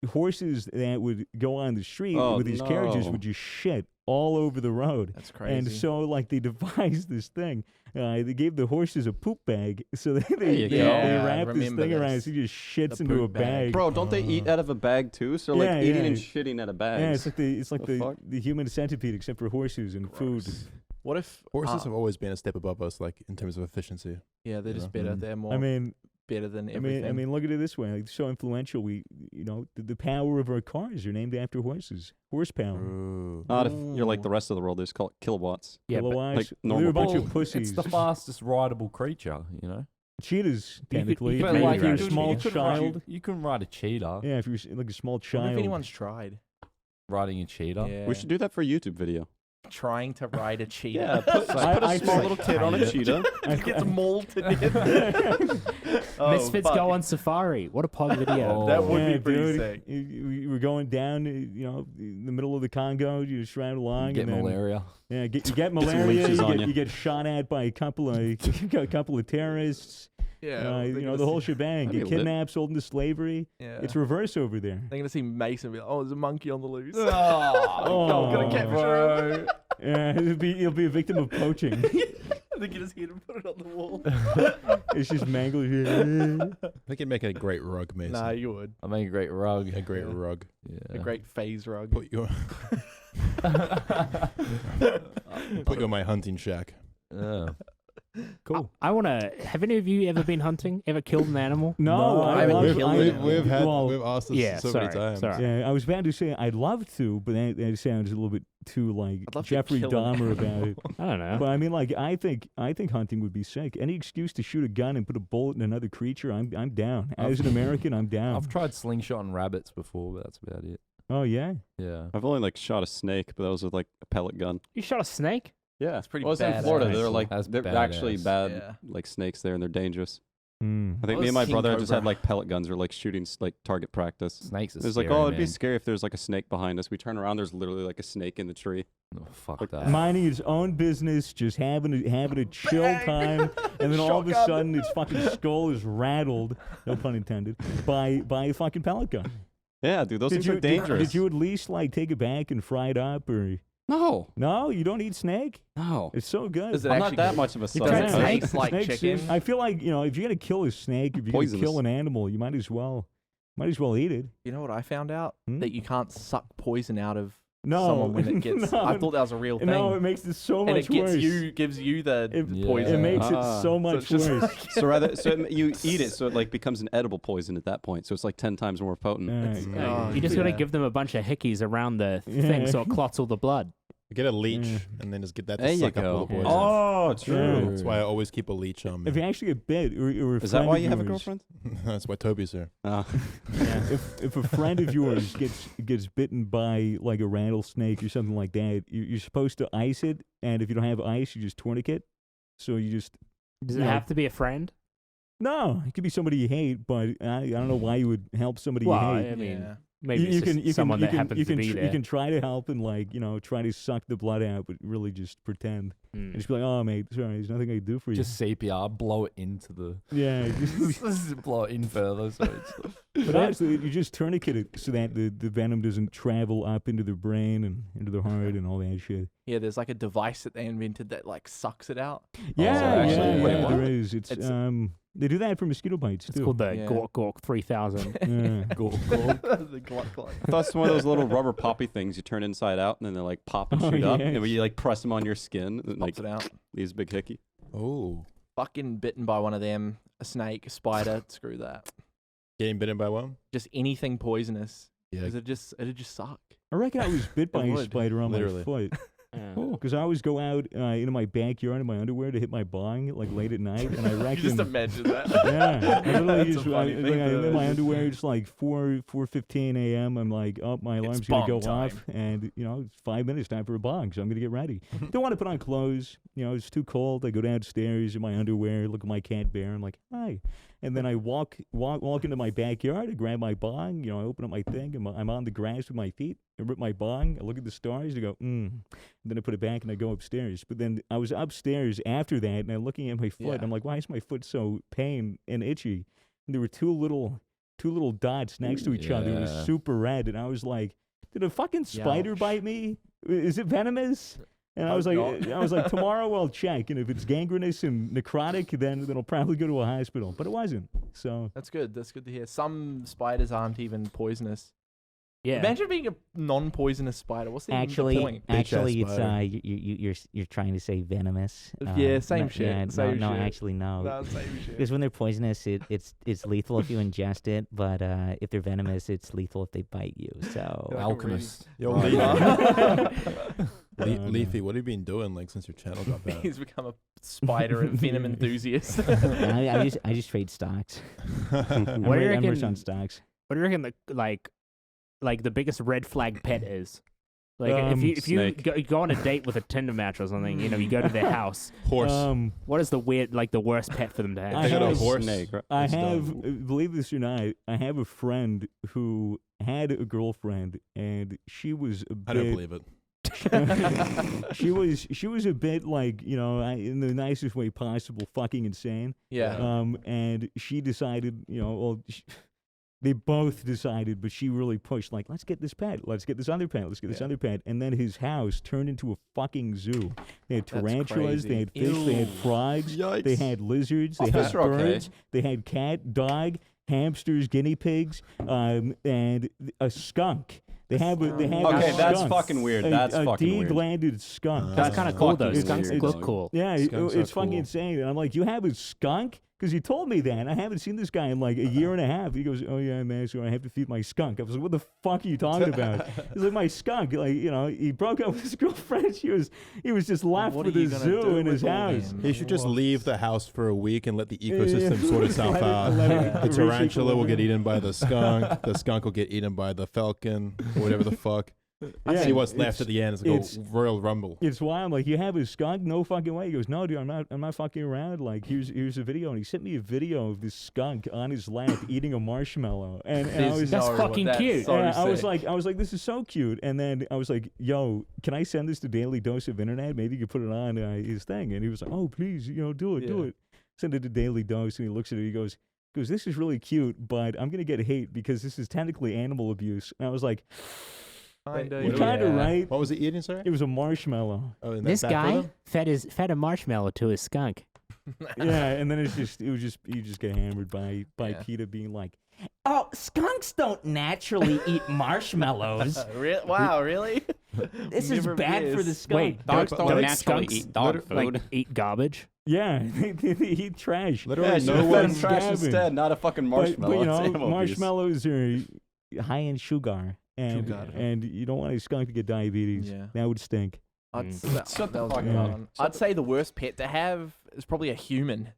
Horses that would go on the street Oh, with these carriages no. would just shit all over the road. That's crazy. And so, like, they devised this thing. They gave the horses a poop bag, so they you they go. wrap this remember thing around, this. so he just shits The into a poop bag. bag. Bro, don't they eat out of a bag too? So Yeah, like eating yeah. and shitting out of bags. Yeah, it's like The fuck? the human centipede, except for horses and food. Gross. What if Horses have always been a step above us, like in terms of efficiency. Yeah, they're you just know? better. Mm. They're more I mean, better than everything. I mean, look at it this way: like, so influential. The power of our cars are named after horses. Horsepower. Ooh. Not if you're like the rest of the world. They just call it kilowatts. Yeah, but Otherwise, like they're a normal bunch people. of pussies. It's the fastest rideable creature, you know. Cheetahs, You could- technically. you could if maybe you're ride a a small cheetah. child. You can ride a cheetah. Yeah, if you're like a small I wonder child. if anyone's tried. Riding a cheetah. Yeah. We should do that for a YouTube video. Trying to ride a cheetah. Yeah, put I a small think- little kid on a cheetah. It gets mauled to death. Oh, Misfits fuck. go on safari. What a pog video. Oh. That would Yeah, be pretty dude, sick. We were going down, in the middle of the Congo. You just ride along. Get and then, malaria. Yeah, you get some malaria. leeches on You you. get shot at by a couple of terrorists. Yeah. you know, the whole shebang. That'd Get be lit. kidnapped, sold into slavery. Yeah. It's reverse over there. They're gonna see Mason be like, "Oh, there's a monkey on the loose." Oh, gonna capture bro. Yeah, he'll be a victim of poaching. They get his head and put it on the wall. It's just mangled. They could make a great rug, Mason. Nah, you would. I make a great rug. A great rug. A great phase rug. Put you in my hunting shack. Yeah. Cool. I want to. Have any of you ever been hunting? Ever killed an animal? No, I I haven't love killed I- it. We've well, asked this Yeah, so many sorry, times. sorry. Yeah, I was about to say I'd love to, but that sounds a little bit too like I'd love to Jeffrey kill an Dahmer about it. I don't know. But I mean, like, I think hunting would be sick. Any excuse to shoot a gun and put a bullet in another creature, I'm down. As an American, I'm down. I've tried slingshotting rabbits before, but that's about it. Oh yeah. Yeah. I've only like shot a snake, but that was with like a pellet gun. You shot a snake? Yeah, That's pretty well, it's in badass. Florida. That's They're actually badass. bad Yeah. like snakes there, and they're dangerous. Hmm. I think What me and my was King brother just had Cobra? like pellet guns or like shooting like target practice. Snakes are It was like, scary, oh, it'd be man. scary if there's like a snake behind us. We turn around, there's literally like a snake in the tree. Oh, fuck Like that. Minding his own business, just having a chill time, and then all of a Shotgun. sudden its fucking skull is rattled, no pun intended, by a fucking pellet gun. Yeah, dude, those things are Did dangerous. you at least like take it back and fry it up, or No, no? You don't eat snake. no. It's so good. Is it I'm not actually that good? much of a Does son. it snakes like Snakes, chicken? I feel like, you know, if you're gonna kill a snake, if you're gonna kill Poisonous. an animal, you might as well eat it. You know what I found out? Hmm? That you can't suck poison out of No, someone when it gets. no, I thought that was a real thing. no, it makes it so and much it gets worse. gives you the It, poison. it makes it Ah. so So much it's just worse. like- So you eat it, so it like becomes an edible poison at that point. So it's like 10 times more potent. Yeah. Oh, You just gotta yeah. give them a bunch of hickeys around the Yeah. thing so it clots all the blood. Get a leech Yeah. and then just get that to There you suck up all go. the poison. Oh, true. That's why I always keep a leech on me. If you actually get bit, or a Is that friend why of you have a yours- girlfriend? That's why Toby's here. Oh. if a friend of yours gets bitten by like a rattlesnake or something like that, you're supposed to ice it, and if you don't have ice, you just tourniquet. So you just Does you it know, have to be a friend? No, it could be somebody you hate, but I don't know why you would help somebody Well, you hate. I mean, Yeah. maybe it's just someone that happens to be there. You can try to help and like, you know, try to suck the blood out, but really just pretend Mm. and just be like, "Oh, mate, sorry, there's nothing I can do for you." Just CPR, blow it into the. yeah, Just blow it in further. So it's. but honestly, you just tourniquet it so that the venom doesn't travel up into the brain and into the heart and all that shit. Yeah, there's like a device that they invented that like sucks it out. Yeah, actually- wait, there what? is. It's they do that for mosquito bites It's too. called the Yeah. Gork 3000. Yeah. The gluck gluck. I thought it's one of those little rubber poppy things you turn inside out and then they like pop and Oh, shoot up. yes. And when you like press them on your skin, and, like Pops it out. leaves a big hickey. Oh, Fucking bitten by one of them, a snake, a spider. Screw that. getting bitten by one? Just anything poisonous. Yeah. 'Cause it'd just suck. I reckon I was bit by a would, spider on literally. my foot. Yeah. Because I always go out into my backyard in my underwear to hit my bong like late at night, and I You reckon. just imagine that. Yeah, I literally That's a just funny I'm thing in to- my underwear. It's like 4:15 a.m. I'm like, oh, my alarm's gonna go bong time. off, and you know, it's 5 minutes time for a bong, so I'm gonna get ready. Don't want to put on clothes. You know, it's too cold. I go downstairs in my underwear, look at my cat bear. I'm like, hi, and then I walk into my backyard. I grab my bong. You know, I open up my thing. I'm on the grass with my feet. I rip my bong. I look at the stars. I go, And then I put it back and I go upstairs. But then I was upstairs after that, and I'm looking at my foot. Yeah. And I'm like, why is my foot so pain and itchy? And there were two little dots next to each other. It was Yeah. super red, and I was like, did a fucking spider Youch. bite me? Is it venomous? And I was like, tomorrow I'll check, and if it's gangrenous and necrotic, then I'll probably go to a hospital. But it wasn't. So That's good. That's good to hear. Some spiders aren't even poisonous. Yeah. Imagine being a non-poisonous spider. What's the Actually, point? actually, Big-ass it's spider. you're trying to say venomous. Yeah, same no, shit, Yeah, same no, shit. actually, no. No, same shit. Because when they're poisonous, it's lethal if you ingest it, but if they're venomous, it's lethal if they bite you. So Yeah. Alchemist. Yo, Right. Leafy, what have you been doing like since your channel got bad? He's become a spider and venom enthusiast. I just trade stocks. I'm What do you rich reckon- on stocks. What do you reckon like the biggest red flag pet is? Like if you Snake. go on a date with a Tinder match or something, you know, you go to their house. Horse. What is the worst pet for them to have? I they got a have- horse. Snake, right? I That's have, dumb. believe this or not, I have a friend who had a girlfriend, and she was a I don't bit. believe it. she was a bit like, you know, in the nicest way possible, fucking insane. Yeah. And she decided, you know, well, they both decided, but she really pushed, like, let's get this pet, let's get this other pet, let's get this other pet. And then his house turned into a fucking zoo. They had tarantulas, they had fish, they had frogs, Yikes. they had lizards, they had fish are okay. birds, they had cat, dog, hamsters, guinea pigs, and a skunk. They have a Okay, that's skunk. fucking weird. That's a fucking weird. D-glanded skunk. That's kind of cool though. fucking Skunks weird, look dog. cool. Yeah, Skunks are it's fucking cool. insane. And I'm like, you have a skunk? Because he told me that. And I haven't seen this guy in like a year and a half. He goes, oh, yeah, man, so I have to feed my skunk. I was like, what the fuck are you talking about? He's like, my skunk. Like, you know, he broke up with his girlfriend. He was just left What with are you a gonna zoo do in his with all house. them? He should just leave the house for a week and let the ecosystem Yeah. sort itself Let it- out. let it The reach tarantula will get equilibrium. eaten by the skunk. The skunk will get eaten by the falcon or whatever the fuck. I Yeah, see what's it's- left at the end. It's it's- a Royal Rumble. It's why I'm like, you have a skunk? No fucking way. He goes, no, dude, I'm not fucking around. Like, here's a video, and he sent me a video of this skunk on his lap eating a marshmallow, and I was That's fucking cute. So I was sick. like, this is so cute. And then I was like, yo, can I send this to Daily Dose of Internet? Maybe you could put it on his thing. And he was like, oh, please, you know, do it. Send it to Daily Dose, and he looks at it. He goes, this is really cute, but I'm gonna get hate because this is technically animal abuse. And I was like, Kinda, you're kind of right. What was it eating, sorry? It was a marshmallow. Oh, and This that's bad for guy them? fed a marshmallow to his skunk. Yeah, and then you just get hammered by Yeah. PETA being like, Oh, skunks don't naturally eat marshmallows. Wow, really? This is Never bad for is. the skunk. Wait, Dogs don't don't naturally skunks eat dog like food. eat garbage? yeah, they eat trash. Literally, Yeah, no should have fed one. him trash Scavenge. instead, not a fucking But marshmallow. you It's know, animal abuse. marshmallows are high in sugar, and Sugar. and you don't want a skunk to get diabetes. Yeah. That would stink. Shut the was fuck a good up. one. I'd say the worst pet to have is probably a human.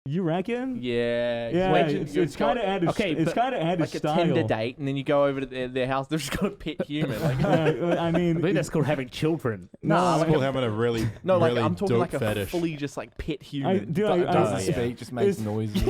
You reckon? Yeah. Yeah, Imagine you it's go- kind of added. Okay, It's but kind of added like a style. Tinder date, and then you go over to their house. They've just got a pet human. Like, I mean, I think that's called having children. Nah, It's like called a- having a really, no, like really I'm talking dope like a fetish. fully just like pet human. dude, I- Doesn't yeah. speak, just makes It's- noises.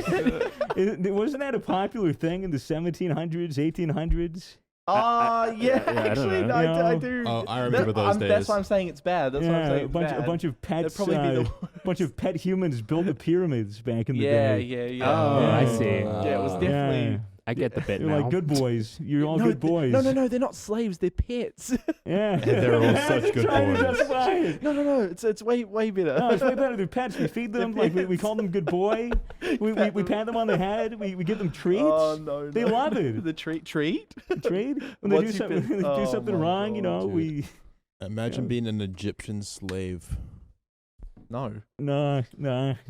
wasn't that a popular thing in the 1700s, 1800s? Oh yeah, I don't actually, know. I You do. Oh, I remember those days. That's why I'm saying it's bad. That's why I'm saying a it's bunch, bad. a bunch of That'd pets, probably be the bunch of pet humans built the pyramids back in the yeah, day. yeah, yeah. Oh, Yeah. I see. Yeah, it was Yeah. definitely. I get the bit You're now. like good boys. You're all No, good boys. No, they're not slaves. They're pets. Yeah, They're all such good Trying to boys. justify it. no. It's way better. No, it's way better. They're pets. We feed them. They're Like we pets. call them good boy. We pat them on the head. We give them treats. Oh no, They no. love it. The treat. Treat. When they What's do he something, been- when they do Oh something my wrong, you God, know, dude. we Imagine Yeah. being an Egyptian slave. No. no,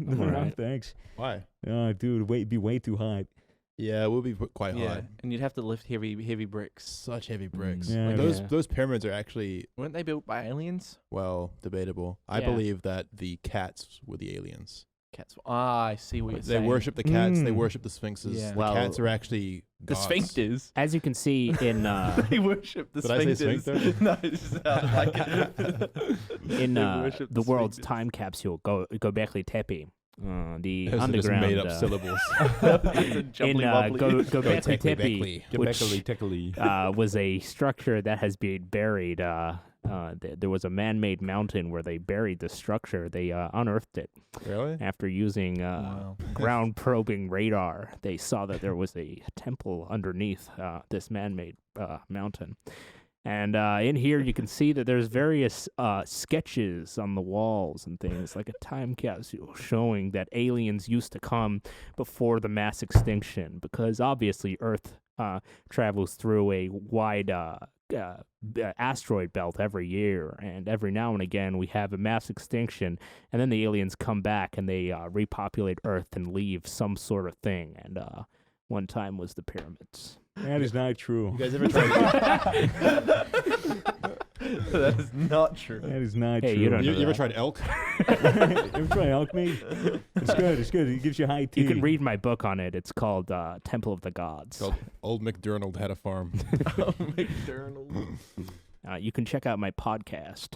Alright. thanks. Why? Oh, dude, it'd be way too hot. Yeah, it would be quite Yeah, hard. and you'd have to lift heavy bricks. Such heavy bricks. Yeah. Like, Yeah. those pyramids are actually, Weren't they built by aliens? well, debatable. I Yeah. believe that the cats were the aliens. Cats. Ah, I see what you're They saying. worship the cats. They Mm. worship the sphinxes. Yeah. The Well, cats are actually the gods. sphincters. As you can see in They worship the Did I say sphincters. sphincter? No, it just sounded like it. in They worship the world's sphincters. time capsule, Göbekli Tepe, the Those are just underground. made up syllables. It's a in jubbly wobbly. Göbekli Tepe, Beckley. which was a structure that has been buried. There was a man-made mountain where they buried the structure. They unearthed it Really? after using Wow. ground-probing radar. They saw that there was a temple underneath this man-made mountain. And in here, you can see that there's various sketches on the walls and things, like a time capsule showing that aliens used to come before the mass extinction, because obviously Earth travels through a wide asteroid belt every year, and every now and again we have a mass extinction, and then the aliens come back and they repopulate Earth and leave some sort of thing. And one time was the pyramids. That is not true. You guys ever tried? That is not true. That is not Hey, true. you don't you know ever that. tried elk? Ever try elk meat? It's good. It's good. It gives you high tea. You can read my book on it. It's called Temple of the Gods. Called Old McDonald Had a Farm. McDonald's. You can check out my podcast.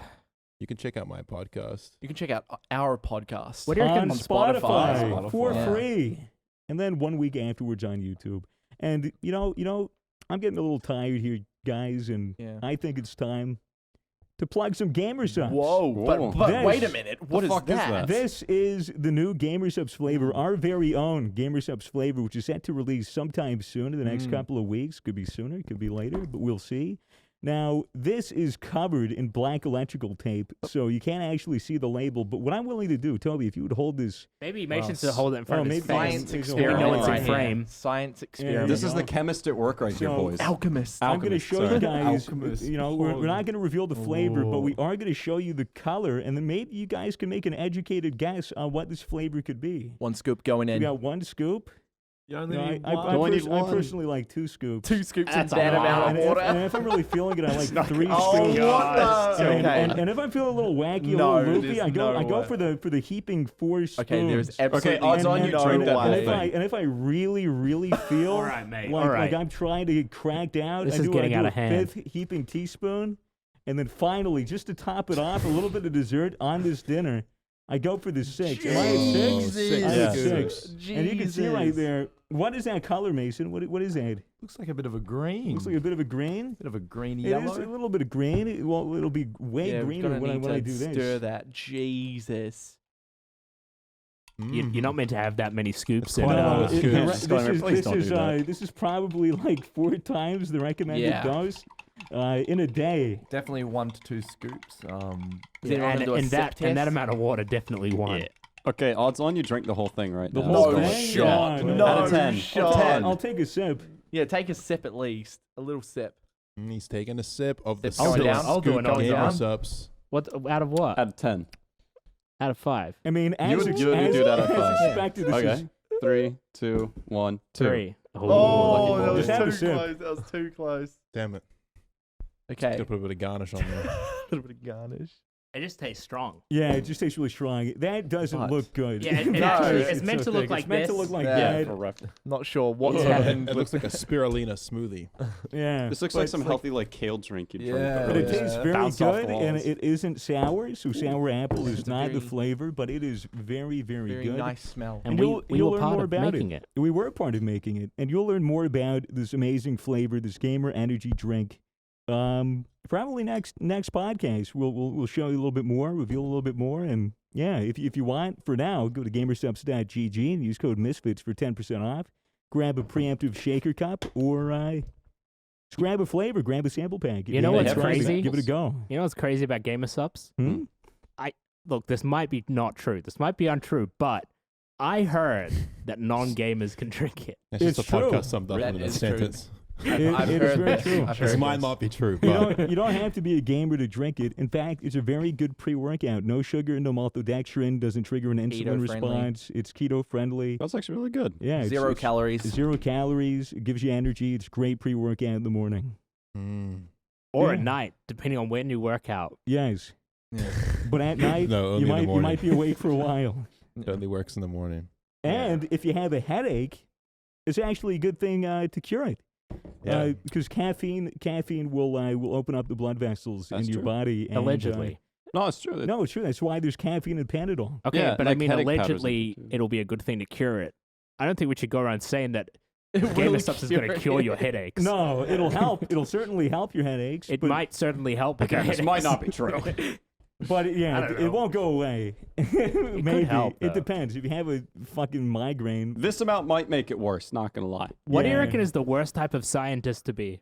You can check out my podcast. You can check out our podcast. What do you reckon on on Spotify, for Yeah. free, and then 1 week afterwards on YouTube. And you know, I'm getting a little tired here, guys, and Yeah. I think it's time to to plug some Gamer Subs. Whoa, but This- wait a minute. What the is fuck is that? This is the new Gamer Subs flavor, our very own Gamer Subs flavor, which is set to release sometime soon in the next couple of weeks. Could be sooner, could be later, but we'll see. Now, this is covered in black electrical tape, so you can't actually see the label. But what I'm willing to do, Toby, if you would hold this. Maybe he makes it to hold it in front of his maybe face. Science Maybe experiment. we know it's in right here. frame. Science experiment. This is the chemist at work right here, So- boys. alchemist. I'm going to Alchemist, show you sorry. guys, Alchemist. we're not going to reveal the flavor, but we Oh. are going to show you the color, and then maybe you guys can make an educated guess on what this flavor could be. One scoop going We in. got one scoop. You You only know, need I one. I personally like 2 scoops. 2 scoops That's in a that lot. amount And of if, water. and if I'm really feeling it, I like 3 Oh, scoops. what the? And, Okay. and if I'm feeling a little wacky, a No, little loopy, there's I go no way. for the heaping 4 spoons. Okay, there's absolutely odds on and, you no drink that whole way. thing. And if I really feel All right, mate. like, All right. like I'm trying to get cracked out, This I is do, getting I do out of a hand. 5th heaping teaspoon, and then finally, just to top it off, a little bit of dessert on this dinner. I go for the 6. Am I at 6? Jesus. I'm at Yeah. 6. And you can see right Jesus. there. What is that color, Mason? What is that? Looks like a bit of a green. Looks like a bit of a green. bit of a green It is a little bit of green. It'll be way Yeah, we're greener gonna when need I to do this. stir that. Jesus. You're not meant to have that many scoops in quite a lot No, of it- scoops. the re- Disclaimer, please don't do that. this is probably like 4 times the recommended Yeah. dose in a day. Definitely 1 to 2 scoops. Does anyone and, wanna do a and sip that and that test? amount of water definitely won. Yeah. Okay, odds on you drink the whole thing right The now. whole No thing? shot. No, No Out of 10. shot. 10. I'll take a sip. Yeah, take a sip at least. A little sip. He's taking a sip of the Sip going silver down. I'll do scoop an Gamer down. Subs. What out of what? Out of 10. Out of 5. I mean, as, You would ex- do as, that at as 5. expected, this Okay. is 3, 2, 1, 2. 3. Oh, lucky that boy. was Just have a too sip. close. That was too close. Damn it. Okay. Gotta put a bit of garnish on there. A little bit of garnish. It just tastes strong. yeah, it just tastes really strong. That doesn't But- look good. Yeah, it's meant to look It's like meant to this. look like Yeah, that. For reference. Not sure what's Yeah. happened. It looks like a spirulina smoothie. Yeah, This looks but like it's some healthy like kale drink you'd drink. Yeah. that But really it just tastes very bounce off good, the and walls. it isn't sour. So sour apple is It's a not the very- flavor, but it is very, very, Very good. nice smell. And And we, you'll- we you'll were learn part more of about making it. We were a part of making it, and you'll learn more about this amazing flavor, this gamer energy drink. Probably next podcast, we'll show you a little bit more, reveal a little bit more, and yeah, if you want, for now, go to gamersubs.gg and use code Misfits for 10% off. Grab a preemptive shaker cup, or just grab a flavor, grab a sample pack. If You know haven't what's tried it, crazy? Give it a go. You know what's crazy about Gamer Subs? Hmm? Look, this might be not true. This might be untrue, but I heard that non-gamers can drink it. That's just It's a true. podcast summed up That in a is true. sentence. It is very true. I've This heard might this. not be true, You but don't have to be a gamer to drink it. In fact, it's a very good pre-workout. No sugar, no maltodextrin, doesn't trigger an insulin Keto-friendly. response. It's keto-friendly. That's actually really good. Yeah, it's- 0 it's calories. 0 calories. It gives you energy. It's great pre-workout in the morning. Or Yeah. at night, depending on when you work out. Yes, but at night No, only you in the might morning. be awake for a while. it only works in the morning. And if you have a headache, it's actually a good thing to cure it. Yeah. Because caffeine will open up the blood vessels That's in your true. body. And, Allegedly. No, it's true. no, it's true. That's why there's caffeine in Panadol. Okay, Yeah, but I like mean, headache powders and allegedly, shit, too. it'll be a good thing to cure it. I don't think we should go around saying that It Gamer will Subs is going to cure your it. headaches. No, it'll help. It'll certainly help your headaches. It but, might certainly help with Okay, your this might headaches. not be true. but I yeah, don't it know. won't go away. Maybe help, it though. depends. If you have a fucking migraine, This amount might make it worse. Not gonna lie. What do you Yeah. reckon is the worst type of scientist to be?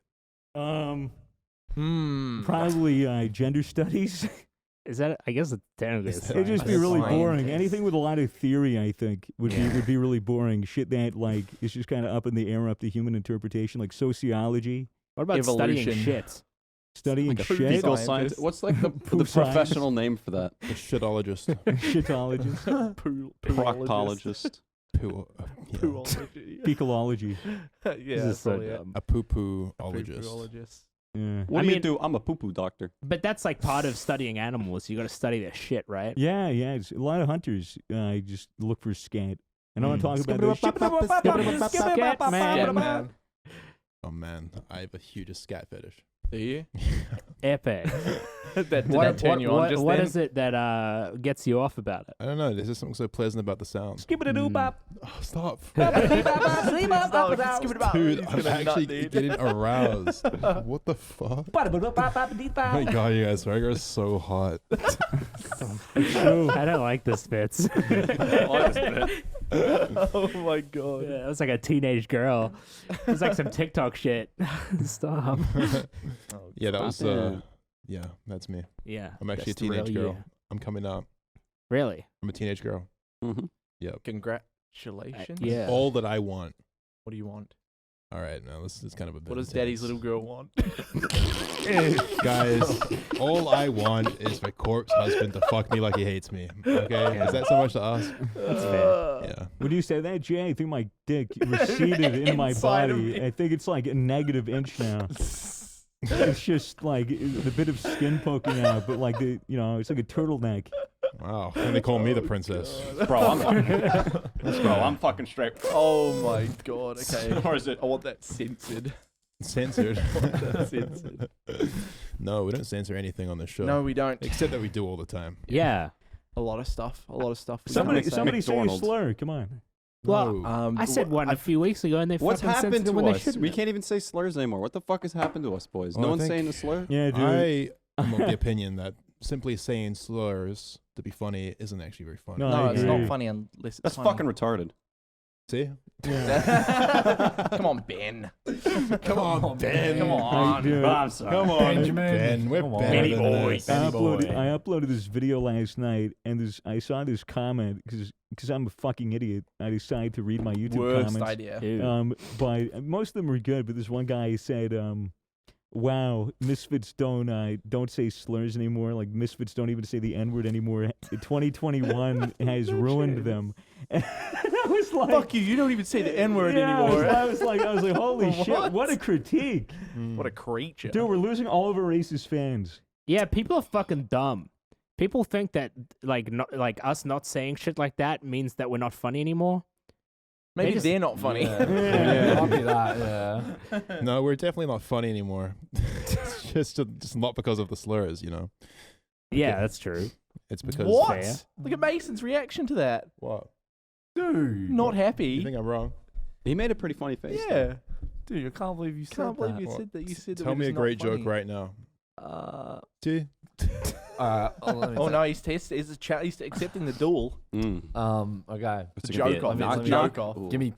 probably gender studies. Is that? I guess it's technically. Is that- It'd just be That's really fine. boring. Anything with a lot of theory, I think, would be really boring. Shit that like is just kind of up in the air, up to human interpretation, like sociology, What about studying Evolution. shit? studying Like a shit, Legal Scientist. science. What's like the Poop science. professional name for that? The shitologist. shitologist, Proctologist. Poo, yeah. fecalology. Yeah, This is that's so probably it. dumb. A poo-poo-ologist. Poo-poo-ologist. Yeah. What I do you mean- do? I'm a poo-poo doctor. But that's like part of studying animals. You got to study their shit, right? Yeah, yeah. It's, a lot of hunters just look for scat. And I want to talk about those. Scat man. Scat man. Oh man, I have a huge scat fetish. Do you? Epic. Did that turn you on just what then? is it that gets you off about it? I don't know. There's just something so pleasant about the sound. Skip it a doo bop. Oh, stop. Dude, Dude, I'm actually getting aroused. What the fuck? Oh my god, you guys, Rager is so hot. I don't like this bits. Oh my god. Yeah, it was like a teenage girl. It was like some TikTok shit. Stop. Yeah, that was, it. yeah, that's me. Yeah. I'm actually a that's the real teenage girl. you. I'm coming out. Really? I'm a teenage girl. Mm-hmm. Yep. Congratulations. Yeah. All that I want. What do you want? All right, now this is kind of a bit What does intense. daddy's little girl want? Guys, all I want is my corpse husband to fuck me like he hates me. Okay? Is that so much to ask? That's fair. Yeah. When you say that, Jay, I think my dick receded in my Inside of body. me. I think it's like a negative inch now. It's just like the bit of skin poking out, but like it's like a turtleneck. Wow. And they call me the princess. Bro, I'm fucking straight. Oh my god. Okay. Or is it? I want that censored. Censored. Censored. No, we don't censor anything on this show. No, we don't. Except that we do all the time. Yeah. A lot of stuff. A lot of stuff. we Somebody don't say. say a McDonald's. slur. Come on. Well, No. I said one a few weeks ago, and they What's fucking happened censored to when they us? shouldn't We have. can't even say slurs anymore. What the fuck has happened to us, boys? Well, I No one's think- saying a slur? Yeah, dude. I'm of the opinion that simply saying slurs to be funny isn't actually very funny. No, No, I it's agree. not funny unless it's That's funny. fucking retarded. See? Come on, Ben. Come on, Ben. Come on. dude. I'm sorry. Come on, Benjamin. Ben. We're Come on. better Benny than boy. this. I uploaded this video last night, and I saw this comment because I'm a fucking idiot. I decided to read my YouTube Worst comments. idea. Dude. But most of them were good. But this one guy said, "Wow, Misfits don't say slurs anymore. Like Misfits don't even say the N-word anymore. 2021 has ruined them." And I was like, Fuck you. You don't even say the N-word yeah, anymore. I was like, holy shit, what a critique, What a creature. dude. We're losing all of our racist fans. Yeah, people are fucking dumb. People think that like us not saying shit like that means that we're not funny anymore. Maybe just- they're not funny. Yeah, I'll be that, yeah. No, we're definitely not funny anymore. It's just not because of the slurs, you know. Yeah, that's true. It's because What? Fair. Look at Mason's reaction to that. What? Dude. Not You happy. think I'm wrong? He made a pretty funny face. Yeah. Dude, I can't believe you said Can't believe that. you said that. You said that. Tell we're me a just not great joke funny. right now. See? Oh no, he's accepting the duel. Okay. What's it Joke gonna be? off. Knock, It's a knock? joke off. Ooh. Give me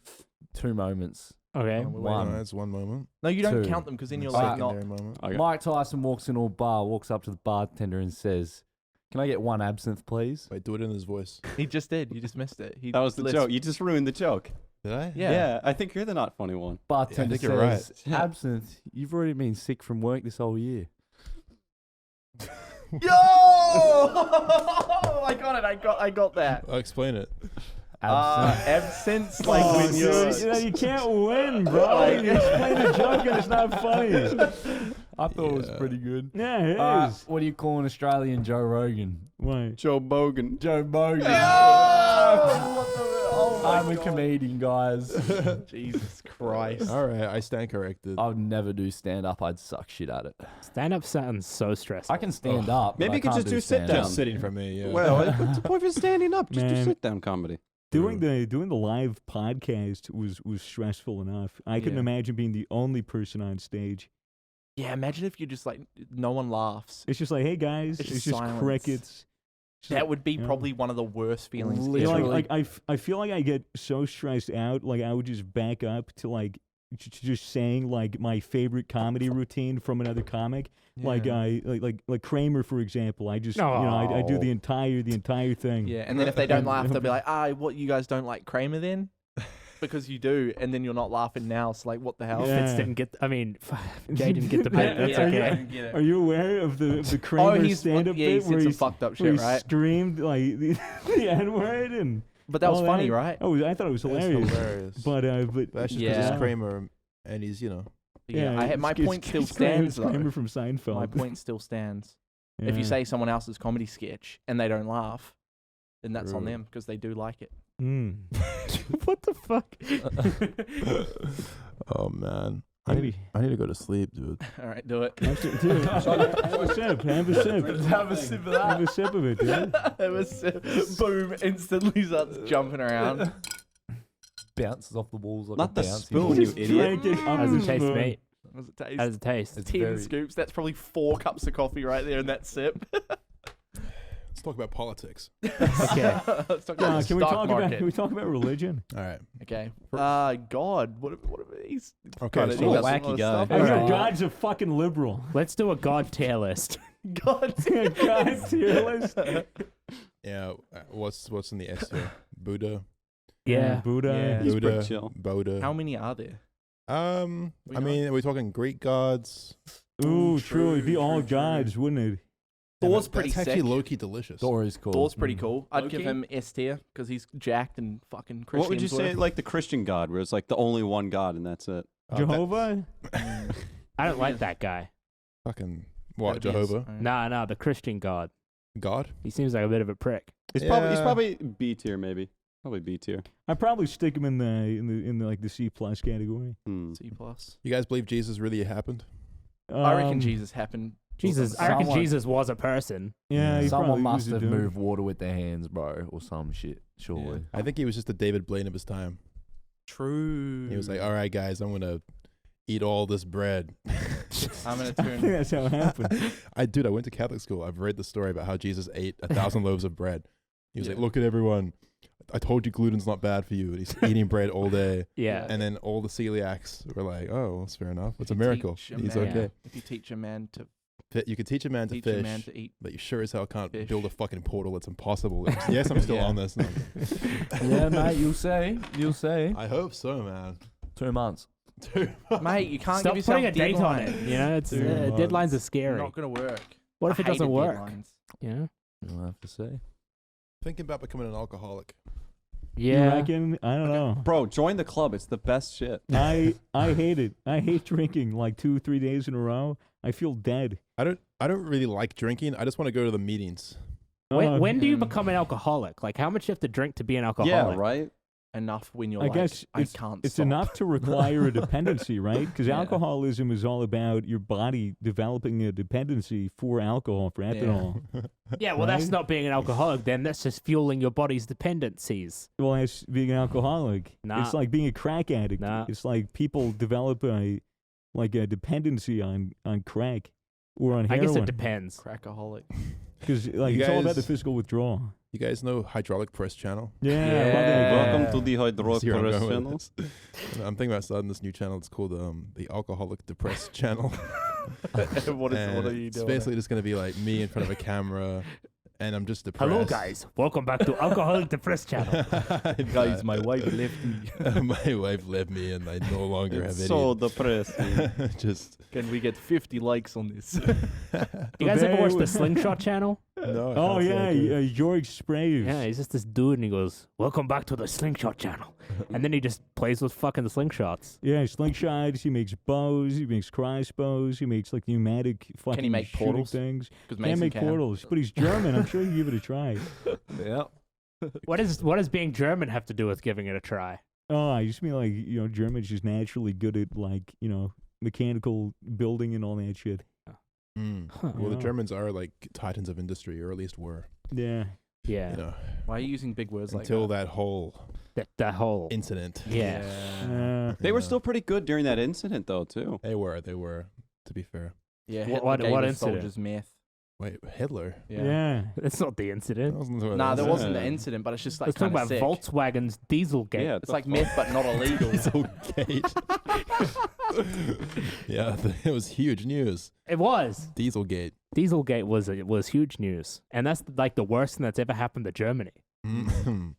2 moments. Okay. One. No, that's one moment. No, you don't Two. count them because then you're One like not. secondary moment. Okay. Mike Tyson walks into a bar, walks up to the bartender and says, "Can I get 1 absinthe, please?" Wait, do it in his voice. He just did. You just missed it. He That was the lisped. joke. You just ruined the joke. Did I? Yeah. I think you're the not funny one. Bartender think you're right. says, "Absinthe, you've already been sick from work this whole year." Yo! I got it. I got that. I'll explain it. Absence, like Oh, when you're. dude, you can't win, bro. You explain the joke and it's not funny. I thought it was Yeah. pretty good. Yeah, it is. What do you call an Australian Joe Rogan? Why? Joe Bogan. Joe Bogan. Oh my I'm a God. comedian, guys. Jesus Christ. All right, I stand corrected. I would never do stand up. I'd suck shit at it. Stand up sounds so stressful. I can stand up. Maybe but I you could can't just do sit stand-up. down. Just sitting for me, yeah. Well, what if you're standing up? Just do Man. sit down comedy. Doing the live podcast was stressful enough. I couldn't Yeah. imagine being the only person on stage. Yeah, imagine if you just like no one laughs. It's just like, hey guys, It's it's just just silence. crickets. It's That like- would be yeah. probably one of the worst feelings. You know, ever. like I feel like I get so stressed out. Like I would just back up to like just saying like my favorite comedy routine from another comic. Like Yeah. I like Kramer, for example. I just I do the entire thing. Yeah, and then if they don't laugh, they'll be like, what, you guys don't like Kramer then? Because you do, and then you're not laughing now, so like, what the hell? Yeah. Fitz didn't get. I mean, Jay didn't get the bit. That's Yeah, okay. I get it. Are you aware of the Kramer he's stand-up yeah, he bit where said he some fucked up where shit, he right? screamed like the N-word and But that was all funny, that? right? Oh, I thought it was That's hilarious. hilarious. But That's just because Yeah. it's Kramer and he's, you know. Yeah, I had, my it's- point still it's Kramer- stands it's Kramer though. from Seinfeld. My point still stands. If you Yeah. say someone else's comedy sketch and they don't laugh, then that's on True. them because they do like it. Mm. What the fuck? Oh man. Maybe. I need to go to sleep, dude. All right, do it. Dude, have a sip. Have a sip. Have a sip of that. Have a sip of it, dude. Have a sip. Boom! Instantly starts jumping around. Bounces off the walls like Not a the bouncy spoon, ball. you idiot. Drank it up How's the it taste, spoon. mate? How's it taste? How's it taste? It's 10 very- scoops. That's probably 4 cups of coffee right there in that sip. Let's talk about politics. Okay. Let's talk Yeah, about the can we stock talk market. about? Can we talk about religion? All right. Okay. God, what he's Okay. kinda So doing wacky some other guy. stuff. Hey, Alright. God's a fucking liberal. Let's do a God tier list. God, God's tier list. yeah. What's in the S tier? Buddha. Yeah. Buddha. Yeah. He's Buddha. pretty chill. Buddha. how many are there? I know? mean, are we talking Greek gods? Ooh, True, true. It'd be all true. gods, wouldn't it? Thor's Yeah, pretty That's actually sick. low key delicious. Thor is cool. Thor's pretty Mm. cool. I'd give Loki? him S tier because he's jacked and fucking Christian. What would you say, like the Christian God, where it's like the only one God and that's it? Jehovah? I don't like that guy. Fucking what? Jehovah? Nah, the Christian God. God? He seems like a bit of a prick. He's probably B tier, maybe. Probably B tier. I'd probably stick him in the like the C plus category. C plus. You guys believe Jesus really happened? I reckon Um, Jesus happened. Jesus, I reckon Someone- Jesus was a person. Yeah, he Someone probably must was a have dude. moved water with their hands, bro, or some shit. Surely. I think he was just the David Blaine of his time. True. He was like, all right, guys, I'm going to eat all this bread. I'm gonna I think turn. that's how it happened. I went to Catholic school. I've read the story about how Jesus ate 1,000 loaves of bread. He was like, Yeah. look at everyone. I told you gluten's not bad for you. And he's eating bread all day. Yeah. And then all the celiacs were like, oh, that's fair enough. It's a If you miracle. teach a He's man- okay. If you teach a man to You could teach a man to teach fish, a man to eat, but you sure as hell can't fish. build a fucking portal. It's impossible. Yes, I'm still Yeah. on this. No. Yeah, mate. You'll say. You'll say. I hope so, man. 2 months. mate, you can't Stop give yourself putting a date on it. deadlines. You know, it's Dude, deadlines are scary. Not gonna work. What if I it doesn't hated work? deadlines. You know? You'll have to say. Thinking about becoming an alcoholic. You Yeah. reckon? I don't know. Bro, join the club. It's the best shit. I hate it. I hate drinking like 2-3 days in a row. I feel dead. I don't really like drinking. I just want to go to the meetings. When do you Mm. become an alcoholic? Like, how much do you have to drink to be an alcoholic? Yeah, right? Enough when you're I like, guess I it's, can't it's stop. enough to require a dependency, right? Because Yeah. alcoholism is all about your body developing a dependency for alcohol, for ethanol. Yeah, well, that's Right? not being an alcoholic then. That's just fueling your body's dependencies. Well, that's being an alcoholic. Nah. It's like being a crack addict. Nah. It's like people develop a dependency on crack or on I guess it heroin. depends. Crackaholic. Because like You it's all about the guys- physical withdrawal. You guys know Hydraulic Press Channel? Yeah, I love Yeah. that guy. Welcome to the Hydraulic See where I'm Press going channel. with this. I'm thinking about starting this new channel. It's called the Alcoholic Depressed Channel. what And are you it's doing? basically just going to be like me in front of a camera, and I'm just depressed. Hello, guys. Welcome back to Alcoholic Depressed Channel. Guys, my wife left me. My wife left me, and I no longer have It's any. so depressing. Just Can we get 50 likes on this? You guys ever They watch the were- Slingshot channel? no. Oh how's yeah, that good? George Sprays. Yeah, he's just this dude, and he goes, "Welcome back to the Slingshot channel," and then he just plays with fucking slingshots. Yeah, slingshots. He makes bows. He makes crossbows. He makes like pneumatic fucking make shooting portals? things. Because Can't make portals, but he's German. I'm sure you give it a try. Yeah. What does being German have to do with giving it a try? Oh, I just mean like Germans just naturally good at like mechanical building and all that shit. Mm. Huh. Well, the Yeah. Germans are like titans of industry, or at least were. Yeah. Yeah, You know, Why are you using big words like until that? that whole that whole incident. yeah. They were Yeah. still pretty good during that incident, though, too. They were. To be fair. Yeah, What- Hitler what- gave what the incident? soldiers meth. Wait, Hitler. Yeah. That's not the That incident. wasn't what Nah, it there was. wasn't the incident, but it's just like Let's talk kind about of sick. Volkswagen's Dieselgate. Yeah, It's like meth, but not illegal. Dieselgate. Yeah, it was huge news. It was. Dieselgate. Dieselgate was huge news, and that's like the worst thing that's ever happened to Germany. Mm.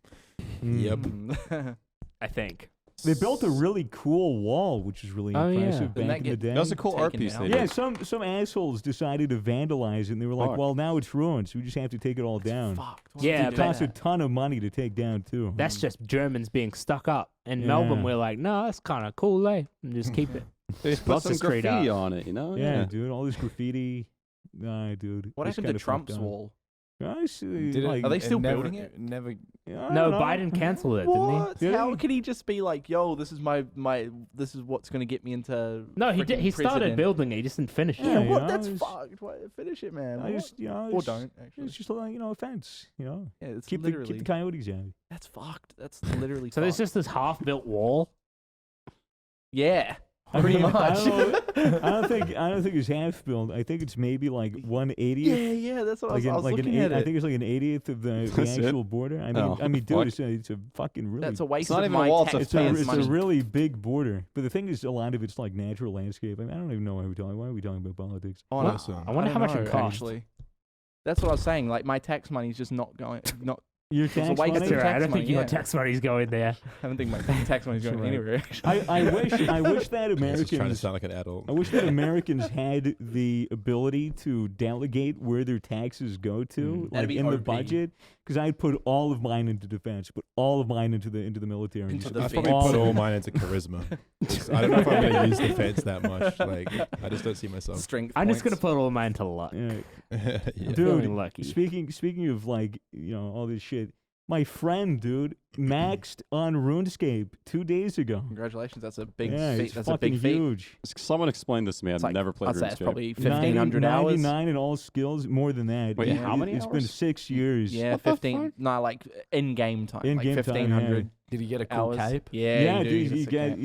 Yep. Mm. I think. They built a really cool wall, which is really Oh, yeah. impressive Didn't back that in the get- day. That was a cool art Taken piece down. they did. Yeah, some assholes decided to vandalize it, and they were like, Fuck. well, now it's ruined, so we just have to take it all down. Fucked. Why Yeah, would It you do costs a that? ton of money to take down, too. That's just Germans being stuck up. In Melbourne, Yeah. we're like, no, that's kind of cool, eh? And just keep it. They just Lots put of some straight graffiti up. on it, you know? yeah, dude, all this graffiti. Nah, dude. What it's happened to kinda fucked Trump's up. wall? Guys, Did it- like, Are they still never- building it? Never. I don't No, know. Biden canceled it, didn't What? Did How he? can he just be like, yo, this is my this is what's gonna get me into? he? No, he did. freaking He started president. building it. He just didn't finish Yeah, it. you What? know, That's it's- fucked. Why, finish it, man. I just, Or it's- don't actually. It's just like, a fence, Yeah, it's keep literally. the coyotes out. That's fucked. That's literally. So there's fucked. just this half-built wall. Yeah. I Pretty mean, much. I don't think it's half built. I think it's maybe like 1/80th. Yeah, that's what Like, I was like looking an at I it. think it's like an 80th of the That's it? actual border. I mean, Oh, dude, fuck. it's a fucking really. That's a waste not of even a my wall, it's a taxpayers' it's money. a really big border. But the thing is, a lot of it's like natural landscape. I mean, I don't even know why we're talking. Why are we talking about politics? Oh, no. Listen, I wonder how much it costs. Actually, that's what I was saying. Like my tax money is just not going. Not. Your It's a tax waste money? of That's all right. I tax don't think money, your yeah. tax money's going there. I don't think my tax money's going Right. anywhere. Actually. I wish that He's just trying to Americans. sound like an adult. I wish that Americans had the ability to delegate where their taxes go to, That'd like be in the OP. budget. Because I'd put all of mine into defense, put all of mine into the military. Into Just the I'd defense. probably put all all of it. mine into charisma. I don't know if I'm going to use defense that much. Like, I just don't see myself. Strength. I'm just gonna points. put all mine to luck. Yeah. Yeah. Dude, Feeling lucky. Speaking of like all this shit, my friend, dude, maxed on RuneScape 2 days ago. Congratulations. That's a big Yeah, feat. it's That's a fucking big feat. huge. Someone explained this to me. I've It's like, never played I'd say it's RuneScape. probably 1,500 hours. 99 in all skills, more than that. Wait, how many It's been hours? 6 years. Yeah, What the 15. fuck? No, like in game time. In-game like time, 1,500 Did he get a cool hours. cape? Yeah, Yeah, you do, dude, you he get a got,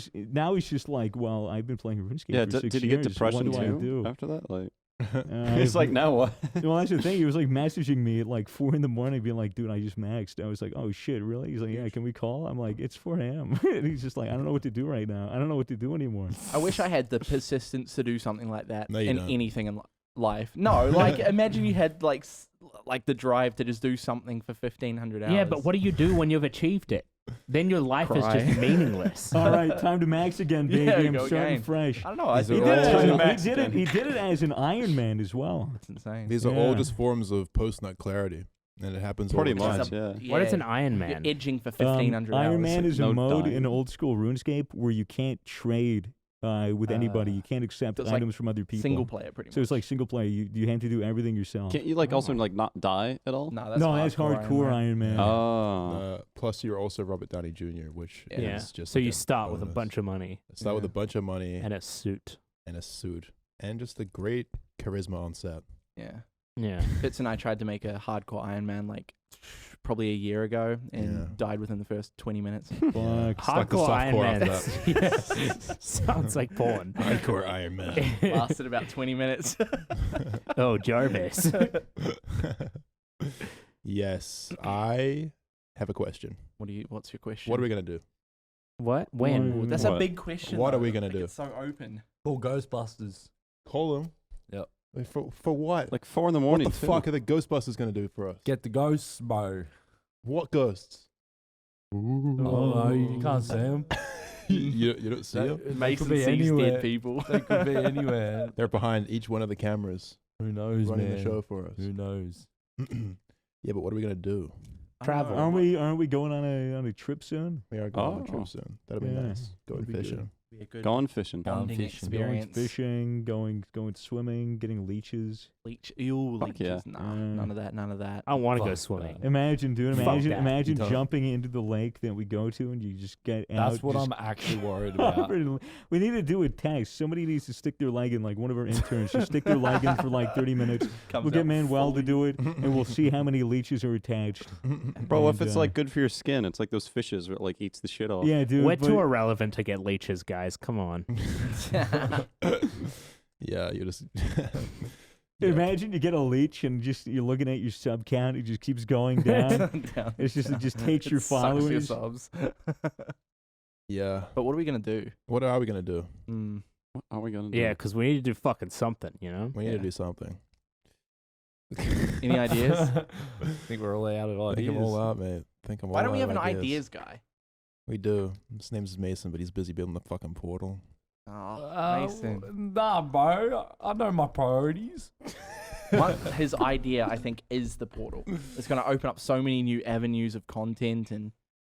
sick cape. he's just like, well, I've been playing RuneScape Yeah, for 6 did he years. get depression what do I too do? after that? Like, He's he's like, now what? Well, that's the thing. He was like messaging me at like 4 a.m, being like, "Dude, I just maxed." I was like, "Oh shit, really?" He's like, "Yeah, can we call?" I'm like, "It's 4 a.m." And he's just like, "I don't know what to do right now. I don't know what to do anymore." I wish I had the persistence to do something like that No, you in don't. anything in life. No, like imagine you had like the drive to just do something for 1,500 hours. Yeah, but what do you do when you've achieved it? Then your life is Cry. just meaningless. All right, time to max again, baby. Yeah, I'm go starting again. fresh. I don't know. I These He are think did, all it as time an, max he, did it, again. he did it as an Iron Man as well. That's insane. These are Yeah. all just forms of post-nut clarity, and it happens Pretty all the time. much, yeah. What is an Iron Man? You're edging for 1,500 hours. Iron Man is a No mode dying. in old school RuneScape where you can't trade with anybody. You can't accept so it's like items from other people. Single player, pretty much. So it's like single player. You have to do everything yourself. Can't you like also like not die at all? No, that's No, that's hardcore Iron Man. Iron Man. Oh, Plus, you're also Robert Downey Jr., which Yeah. is just So like you a start with a bonus. bunch of money Start with a bunch of money and a suit. and a suit and just a great charisma on set. Yeah. Yeah. Fitz and I tried to make a hardcore Iron Man like probably a year ago and Yeah. died within the first 20 minutes. Fuck. It's like the Hardcore softcore Iron Man. after Yeah. Sounds like porn. Hardcore Iron Man. Lasted about 20 minutes. Oh, Jarvis. Yes, I have a question. What's your question? What are we gonna do? What? When? Ooh, That's What? a big question. What are though. we gonna Like, do? It's so open. All Ghostbusters. Call them. Yep. Wait, for what? like 4 in the What morning. the too. fuck are the Ghostbusters gonna do for us? Get the ghosts, bro. What ghosts? Oh, no, you can't see them. you don't see them? Mason could be sees anywhere. dead people. They could be anywhere. They're behind each one of the cameras, Who knows, running man? the show for us. Who knows? Yeah, but what are we gonna do? Travel. Aren't we going on a trip soon? We are going on a Oh. trip soon. That'll be Yeah, nice. Going that'd be good. fishing. Be a good Gone fishing. Gone bonding fishing. Going experience. fishing, going swimming, getting leeches. Ew, Fuck leeches. yeah. Nah, none of that. None of that. I want to go Fuck swimming. Imagine, dude. Fuck that. Imagine You don't. jumping into the lake that we go to, and you just get out. That's what just I'm actually worried about. We need to do a test. Somebody needs to stick their leg in, like one of our interns. Just stick their leg in for like 30 minutes. Comes We'll get out Manuel to fully- do it, and we'll see how many leeches are attached. Bro, if And, it's like good for your skin, it's like those fishes where it like eats the shit off. Yeah, dude. We're but- too irrelevant to get leeches, guys. Come on. Yeah, you just. Imagine you get a leech and just you're looking at your sub count. It just keeps going down. Down. It's just it just takes your It sucks your followers. subs. Yeah. But what are we gonna do? What are we gonna do? Mm. What are we gonna do? Yeah, because we need to do fucking something, you know? We need Yeah. to do something. Any ideas? I think we're all out of Think ideas. them all out, mate. Think them all Why don't we out have an of ideas guy? We do. His name's Mason, but he's busy building the fucking portal. Oh, Mason. Nah, bro. I know my priorities. His idea, I think, is the portal. It's going to open up so many new avenues of content and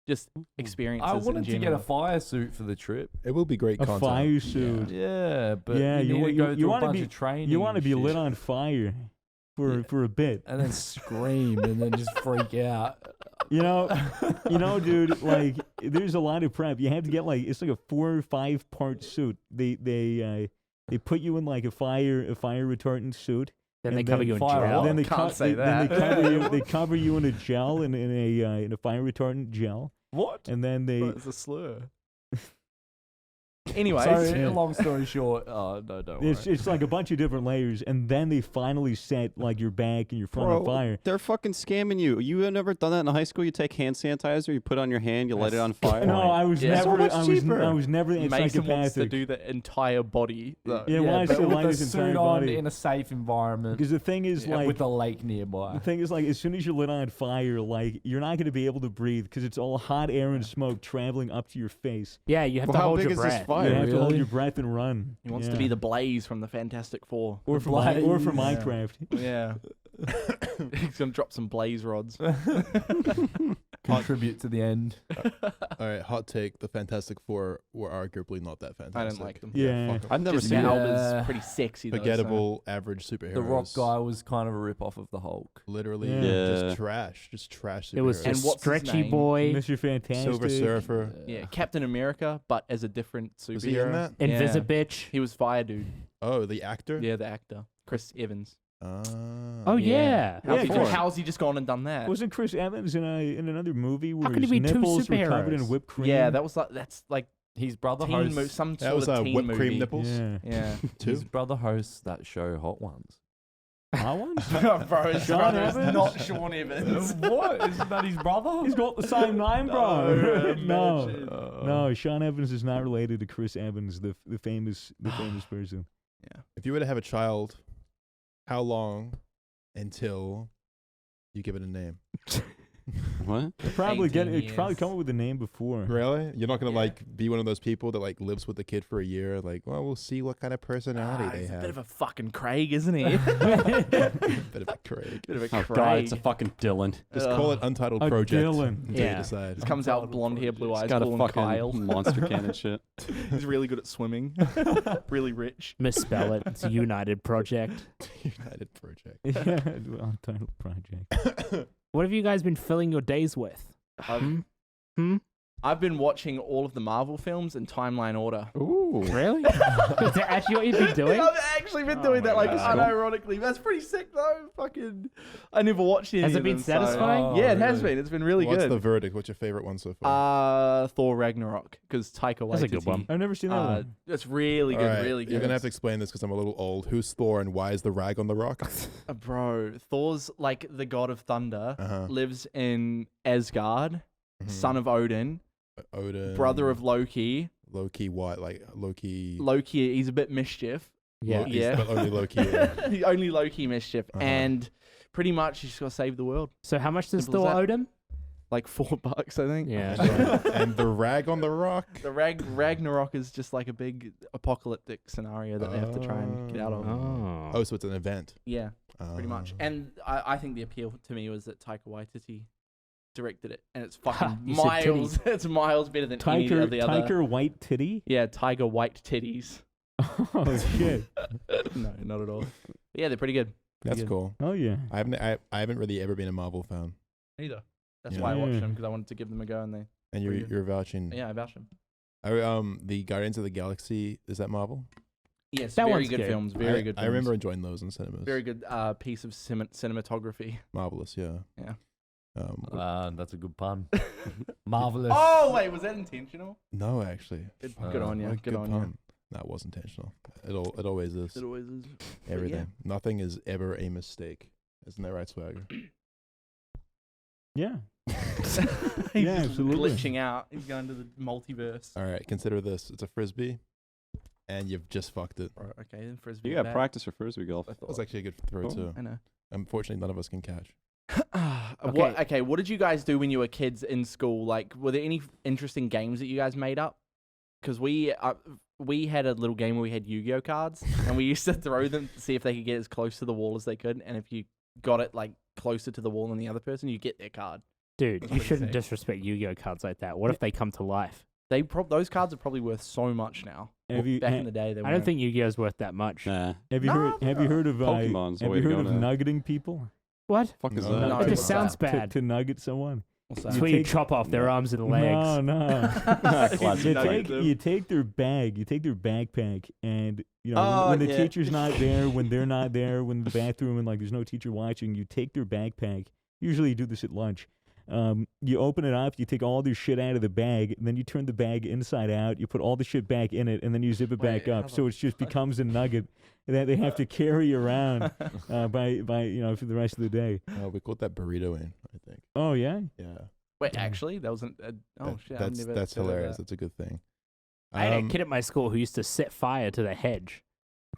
just experiences. I wanted to in get a general. fire suit for the trip. It will be great A content. fire suit. Yeah, but Yeah, you you need to go you through a wanna bunch be- of training. You want to and be shit. lit on fire. for a bit. And then scream and then just freak out. You know, dude. Like, there's a lot of prep. You have to get it's like a 4 or 5 part suit. They put you in like a fire retardant suit. Then they and cover you in fire gel. Then they Can't say Then that. they cover you. They cover you in a gel in a fire retardant gel. What? And then they. It's a slur. Anyways, So, long story short, no, don't worry. It's like a bunch of different layers, and then they finally set like your back and your front on fire. They're fucking scamming you. You have never done that in high school? You take hand sanitizer, you put it on your hand, you light it on fire? No, I was Yeah. never. So much cheaper. I was never Mason wants to psychopathic. do the entire body. Though. Yeah, why but still with light the his entire suit on body? in a safe environment. Because the thing is, like, with a lake nearby. the thing is, like, as soon as you're lit on fire, like, you're not going to be able to breathe because it's all hot air and smoke traveling up to your face. Yeah, you have Well, to how hold big your is this breath. fire? You have to hold really? your breath and run. He wants to Yeah. be the Blaze from the Fantastic Four. or from Minecraft. Yeah. He's gonna drop some blaze rods. Contribute to the end. All right, hot take: the Fantastic Four were arguably not that fantastic. I didn't like them. Yeah. fuck 'em. I've never Just seen Gal it. Yeah. is pretty sexy. Though, so- Forgettable, average superheroes. The Rock guy was kind of a rip off of the Hulk. Literally, Yeah. just trash superheroes. It was And just what's his Stretchy name? Boy, Mr. Fantastic. Silver Surfer. Yeah, Captain America, but as a different superhero. Was he in that? Yeah. Invisibitch. He was Fire Dude. Oh, the actor. Yeah, the actor, Chris Evans. Oh yeah. How's, Yeah, he, Chris- how's he just gone and done that? Wasn't Chris Evans in another movie where could his he be two nipples were covered in superheroes? whipped cream? Yeah, that's like His brother teen hosts. some That sort was of teen whipped movie. cream nipples. Yeah. Yeah. His brother hosts that show Hot Ones. Hot ones? Bro, his Sean brother is Evans? not Sean Evans. What? Isn't that his brother? He's got the same name, bro. No, imagine. no, Sean Evans is not related to Chris Evans, the famous person. If you were to have a child, how long until you give it a name? What? Probably 18 probably years. come up with a name before. Really? You're not gonna Yeah. like be one of those people that like lives with the kid for a year. Like, well, we'll see what kind of personality they He's a have. bit of a fucking Craig, isn't he? Bit of a Craig. Bit of a Oh Craig. god, it's a fucking Dylan. Just call it Untitled A Project Dylan. until Yeah. you decide. Just comes out with blonde hair, blue He's eyes, got call a him fucking Kyle. monster cannon shit. He's really good at swimming. Really rich. Misspell it. It's United Project. United Project. Yeah, Untitled Project. What have you guys been filling your days with? I've been watching all of the Marvel films in timeline order. Ooh. Really? Is that actually what you've been doing? I've actually been Oh doing my that, like, God. unironically. That's pretty sick, though. Fucking, I never watched any Has it of been them, so- satisfying? Yeah, it has really? been. It's been really What's good. the verdict? What's your favorite one so far? Thor Ragnarok, because Taika Waititi. That's a good one. I've never seen that one. It's really good, All right, really good. You're gonna have to explain this because I'm a little old. Who's Thor and why is the rag on the rock? Bro, Thor's like the god of thunder, Uh-huh. lives in Asgard, Mhm. son of Odin, Odin, brother of Loki. Loki. What? Like Loki. Loki, he's a bit mischief. Yeah. Loki's Yeah. but only Loki. Yeah. Only Loki mischief. Uh-huh. And pretty much he's just got to save the world. So how much does Simple as Thor that. owe them? Like $4, I think. Yeah. And the rag on the rock. The Ragnarok is just like a big apocalyptic scenario that they have to try and get out of. Oh. Oh, so it's an event. Yeah, pretty much. And I think the appeal to me was that Taika Waititi directed it, and it's fucking You said miles. It's miles better than any of the other. Tiger White Titty? Yeah, Tiger White titties. Oh, shit. No, not at all. But yeah, they're pretty good. That's good. cool. Oh, yeah. I haven't really ever been a Marvel fan. Either. That's Yeah. why I watched Yeah. them, because I wanted to give them a go, and they. And Pretty good. you're vouching. Yeah, I vouch them. The Guardians of the Galaxy, is that Marvel? Yes, That very one's good good. films. Very I, good. I Films. remember enjoying those in cinemas. Very good piece of cinematography. Marvelous, yeah. Yeah. That's a good pun. Marvelous. Oh wait, was that intentional? No, actually. Good, Uh, good on you. What Good on you. pun. That was intentional. It always is. It always is. Everything. Nothing is ever a mistake. Isn't that right, Swagger? Yeah. He's Yeah, just absolutely. glitching out. He's going to the multiverse. All right, consider this. It's a frisbee, and you've just fucked it. Right, okay, then frisbee. You got bat. practice for frisbee golf. That was actually a good throw Cool. too. I know. Unfortunately, none of us can catch. Okay, what did you guys do when you were kids in school? Like, were there any interesting games that you guys made up? Because we had a little game where we had Yu-Gi-Oh cards, and we used to throw them to see if they could get as close to the wall as they could, and if you got it like closer to the wall than the other person, you get their card. Dude, That's you pretty shouldn't sick. disrespect Yu-Gi-Oh cards like that. What if they come to life? Those cards are probably worth so much now. Have you, Back in the day, they I don't think Yu-Gi-Oh's worth that much. Nah. have you Nah, heard? Have you heard of? Pokemon's the Have way you to heard go of now. nuggeting people? What? Fuck is No. that? No, It just what's sounds that? bad. To nugget someone. What's It's that? where you take- chop off their arms and legs. No. Classic. You Nugget take, them. you take their bag, you take their backpack, and when the yeah. teacher's not there, when they're not there, when the bathroom and like there's no teacher watching, you take their backpack. Usually you do this at lunch. You open it up, you take all their shit out of the bag, and then you turn the bag inside out. You put all the shit back in it, and then you zip it back Wait, up, how so it just becomes a nugget that they have to carry around by for the rest of the day. We called that burritoing, I think. Oh yeah. Yeah. Wait, actually, that wasn't. Shit! I've never That's heard of hilarious. that. That's a good thing. I had a kid at my school who used to set fire to the hedge.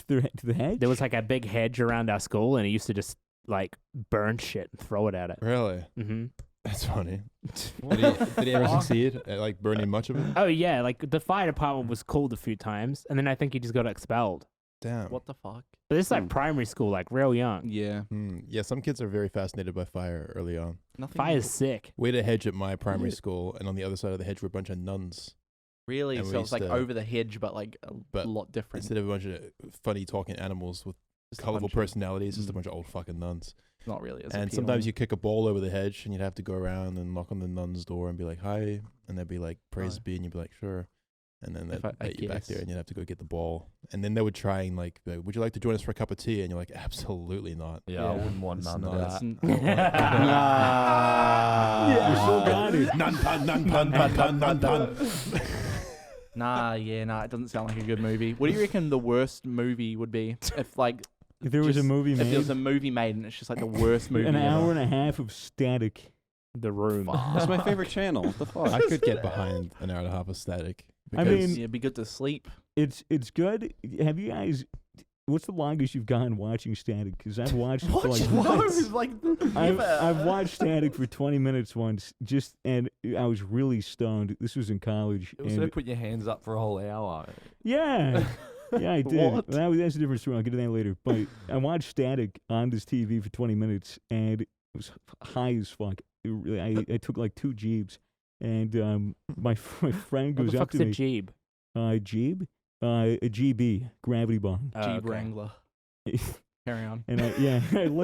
To the hedge. There was like a big hedge around our school, and he used to just like burn shit and throw it at it. Really? Mm-hmm. That's funny. Did he ever succeed at like burning much of it? Oh yeah, like the fire department was called a few times, and then I think he just got expelled. Damn. What the fuck? But this is like primary school, like real young. Yeah. Yeah, some kids are very fascinated by fire early on. Nothing. Fire's sick. We had a hedge at my primary school, and on the other side of the hedge were a bunch of nuns. Really? And we So it's like used to- over the hedge, but like a But lot different. Instead of a bunch of funny talking animals with Just a colorful bunch of- personalities, just a bunch of old fucking nuns. Not really. As And sometimes you kick a ball over the hedge, and you'd have to go around and knock on the nun's door and be like, "Hi," and they'd be like, "Praise Hi. be," and you'd be like, "Sure." And then they'd If I let you back there, guess. and you'd have to go get the ball. And then they would try and like, be like, "Would you like to join us for a cup of tea?" And you're like, "Absolutely not." Yeah, I Yeah. wouldn't want It's none of not- that. You still got it. Nun pun, nun pun, pun, pun, nun pun. Nah, it doesn't sound like a good movie. What do you reckon the worst movie would be? If like, If there was a just- movie if made, there was a movie made and it's just like the worst movie an ever. hour and a half of static. The Room. That's my favorite channel. What the fuck? I could get behind an hour and a half of static. I because- mean- Yeah, it'd be good to sleep. It's good. Have you guys? What's the longest you've gone watching static? Because I've watched it for like No, like I've watched static for 20 minutes once, and I was really stoned. This was in college. Also, And put your hands up for a whole hour. yeah, I did. What? That's a different story. I'll get to that later. But I watched static on this TV for 20 minutes, and it was high as fuck. It really, I took like 2 jeebs, and my friend What goes the up fuck's to a me. jeeb? Jeeb? A GB, gravity bong. Oh, Jeep okay. Wrangler. Carry on. And I'm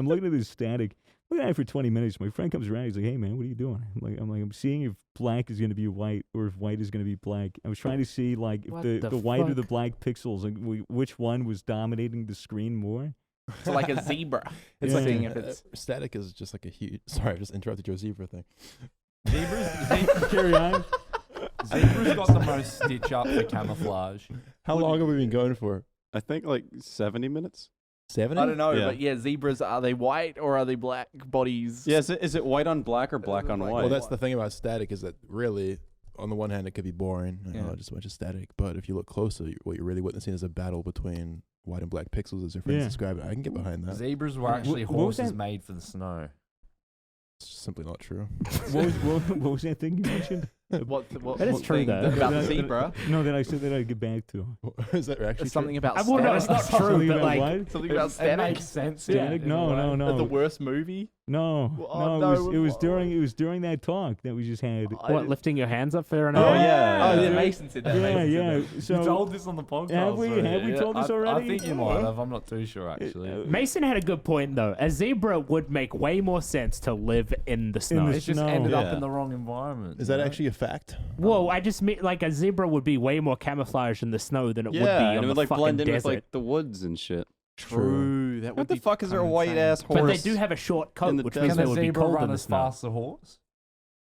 looking at this static. Look at it for 20 minutes. My friend comes around. He's like, "Hey man, what are you doing?" I'm seeing if black is gonna be white or if white is gonna be black. I was trying to see like if What the the white or the fuck? black pixels, like which one was dominating the screen more. So like a zebra. It's Yeah. like Seeing if it's static is just like a huge. Sorry, I just interrupted your zebra thing. Carry on. Zebra's got the most stitch up for camouflage. How long have we been going for? I think like 70 minutes. 70? I don't know, Yeah. but yeah, zebras, are they white or are they black bodies? Yeah, is it white on black or black on Black white? Well, that's the thing about static is that really, on the one hand, it could be boring, Yeah. just a bunch of static. But if you look closer, what you're really witnessing is a battle between white and black pixels, as your friends Yeah. describe it. I can get behind that. Zebras were actually What was horses that? made for the snow. It's simply not true. What was that thing you mentioned? What That is what true, thing though. about the That- zebra? No, that I said that I'd get back to. Is that actually There's something about Well, no, it's static. not true, Something but about like, what? Something about It static. makes sense. Static? in a No, way. no, no. The worst movie? No, Oh, no, no, it was what- during that talk that we just had. What, lifting your hands up for an Oh, hour? yeah. Oh, yeah, dude. Mason said that. Yeah, Mason said yeah. that. So You told this on the podcast. Have we already. told this I already? think you might have. I'm not too sure actually. Mason had a good point though. A zebra would make way more sense to live in the snow. the It's just snow. ended up Yeah. in the wrong environment. Is you that know? actually a fact? Whoa, I just mean like a zebra would be way more camouflaged in the snow than it would be Yeah, on and it the would like fucking blend in desert. with like the woods and shit. True. That would What the be fuck is there a kinda white insane. ass horse? But they do have a short coat, in the which desert. means Can they a would be zebra cold run in the as snow. fast as a horse?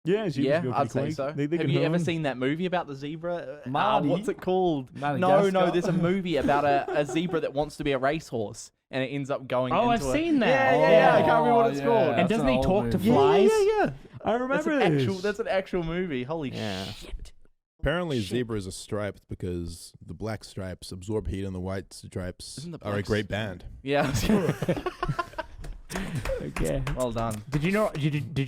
yeah, Yeah, go I'd pretty say quick. so. They Have can you ever run. seen that movie about the zebra? Marty? What's it called? No, Madagascar? there's a movie about a zebra that wants to be a racehorse and it ends up going Oh, into I've a... seen that. Yeah, I can't remember what it's Oh, called. yeah. And That's doesn't an he old talk to movie. flies? Yeah. I remember this. That's an actual movie. Holy Yeah. shit. Apparently, zebras are striped because the black stripes absorb heat and the white stripes Isn't the are a black great band. Yeah. Okay. Well done. Did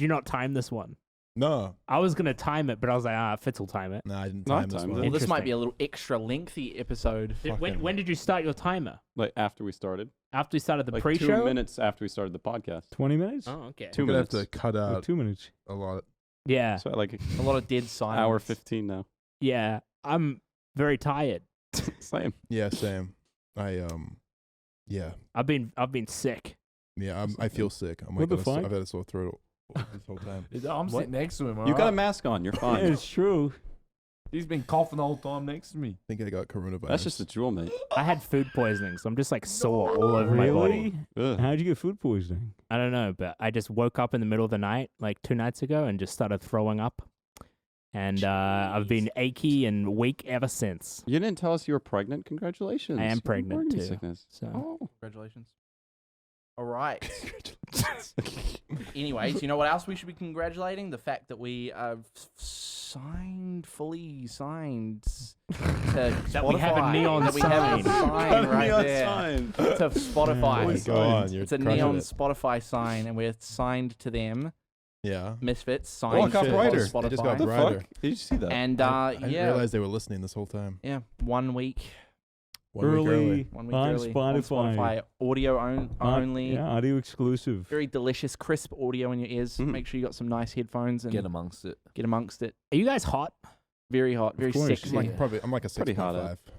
you not time this one? No, I was gonna time it, but I was like, Fitz will time it. no, I didn't No, I time this timed one. it. Well, this might Interesting. be a little extra lengthy episode. When did you start your timer? Like after we started. After we started the Like pre-show? 2 minutes after we started the podcast. 20 minutes? Oh, okay. 2 We're gonna have minutes. to cut Or out 2 minutes. a lot. Yeah. So like A lot of dead silence. hour 15 now. Yeah, I'm very tired. Same. Yeah, same. Yeah, I've been sick. yeah. I feel sick. What the fuck? I've had a sore throat this whole time. I'm sitting next to him. You got a alright? mask on. You're Yeah, fine. it's true. He's been coughing the whole time next to me. I think I got coronavirus. That's just a jewel, mate. I had food poisoning, so I'm just like sore all over my body. Really? Ugh. How'd you get food poisoning? I don't know, but I just woke up in the middle of the night, like 2 nights ago, and just started throwing up. And I've been achy and weak ever since. You didn't tell us you were pregnant. Congratulations. I am You got pregnant, pregnancy too. Sickness. So Oh. Congratulations. All right. Anyways, you know what else we should be congratulating? The fact that we have fully signed to Spotify. That we have a neon That we have a sign. sign right Neon there. sign. To Spotify. Go on, you're It's a crushing neon it. Spotify sign, and we're signed to them. Yeah. Misfits Oh, signed it got to brighter. They just got Spotify. What the brighter. fuck? Did you see that? And I didn't yeah, realize they were listening this whole time. yeah, 1 week, 1 week early. 1 week On early on Spotify. Spotify, audio only. Yeah, audio exclusive. Very delicious, crisp audio in your ears. Mhm. Make sure you got some nice headphones and Get amongst it. get amongst it. are you guys hot? Very hot, very course. sexy. I'm like a Pretty hot,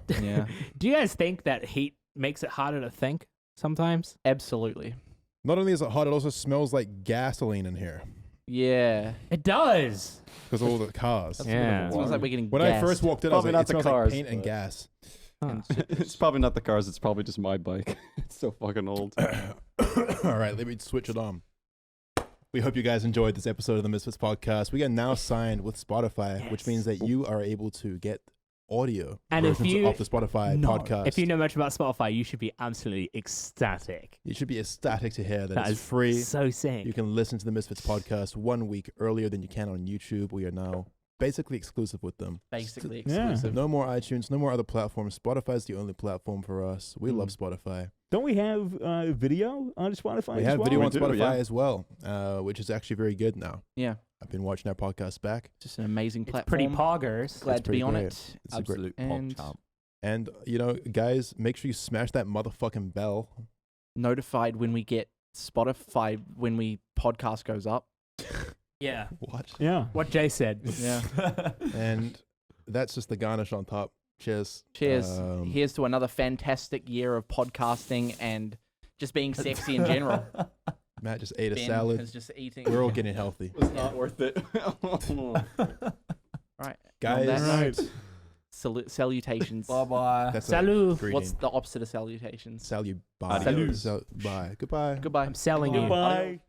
6.5. Yeah, Do you guys think that heat makes it harder to think sometimes? absolutely. Not only is it hot, it also smells like gasoline in here Yeah, It does. because of all the cars. Yeah. it smells like we're getting When I gassed. first walked in, I was Probably like, not it the smells cars, like paint and but- gas. Huh. It's probably not the cars. It's probably just my bike. It's so fucking old. All right, let me switch it on. We hope you guys enjoyed this episode of the Misfits Podcast. We are now signed with Spotify, which means that you are able to get audio And if versions you of the Spotify podcast. If you know much about Spotify, you should be absolutely ecstatic. you should be ecstatic to hear that, That it's is free. So sick. You can listen to the Misfits Podcast 1 week earlier than you can on YouTube. We are now basically exclusive with them. basically Yeah. exclusive. No more iTunes, no more other platforms. Spotify is the only platform for us. We love Spotify. Don't we have video on Spotify? We as have well? video We on do, Spotify yeah. as well, which is actually very good now. Yeah, I've been watching our podcast back. just an amazing It's platform. pretty poggers. Glad It's to be pretty on great. it. It's a great, Absolute And- pop chump. and you know, guys, make sure you smash that motherfucking bell. Notified when we get Spotify when we podcast goes up. Yeah. What? Yeah. What Jay said. Yeah. And that's just the garnish on top. Cheers. Cheers. Here's to another fantastic year of podcasting and just being sexy in general. Matt just ate a Ben salad. is just eating. We're all getting healthy. It's not worth it. Right. Guys, that Right. Salutations. Bye-bye. that's Salut. a greeting. What's the opposite of salutations? Salut. Adios. Bye. Goodbye. Goodbye. I'm selling you. Goodbye.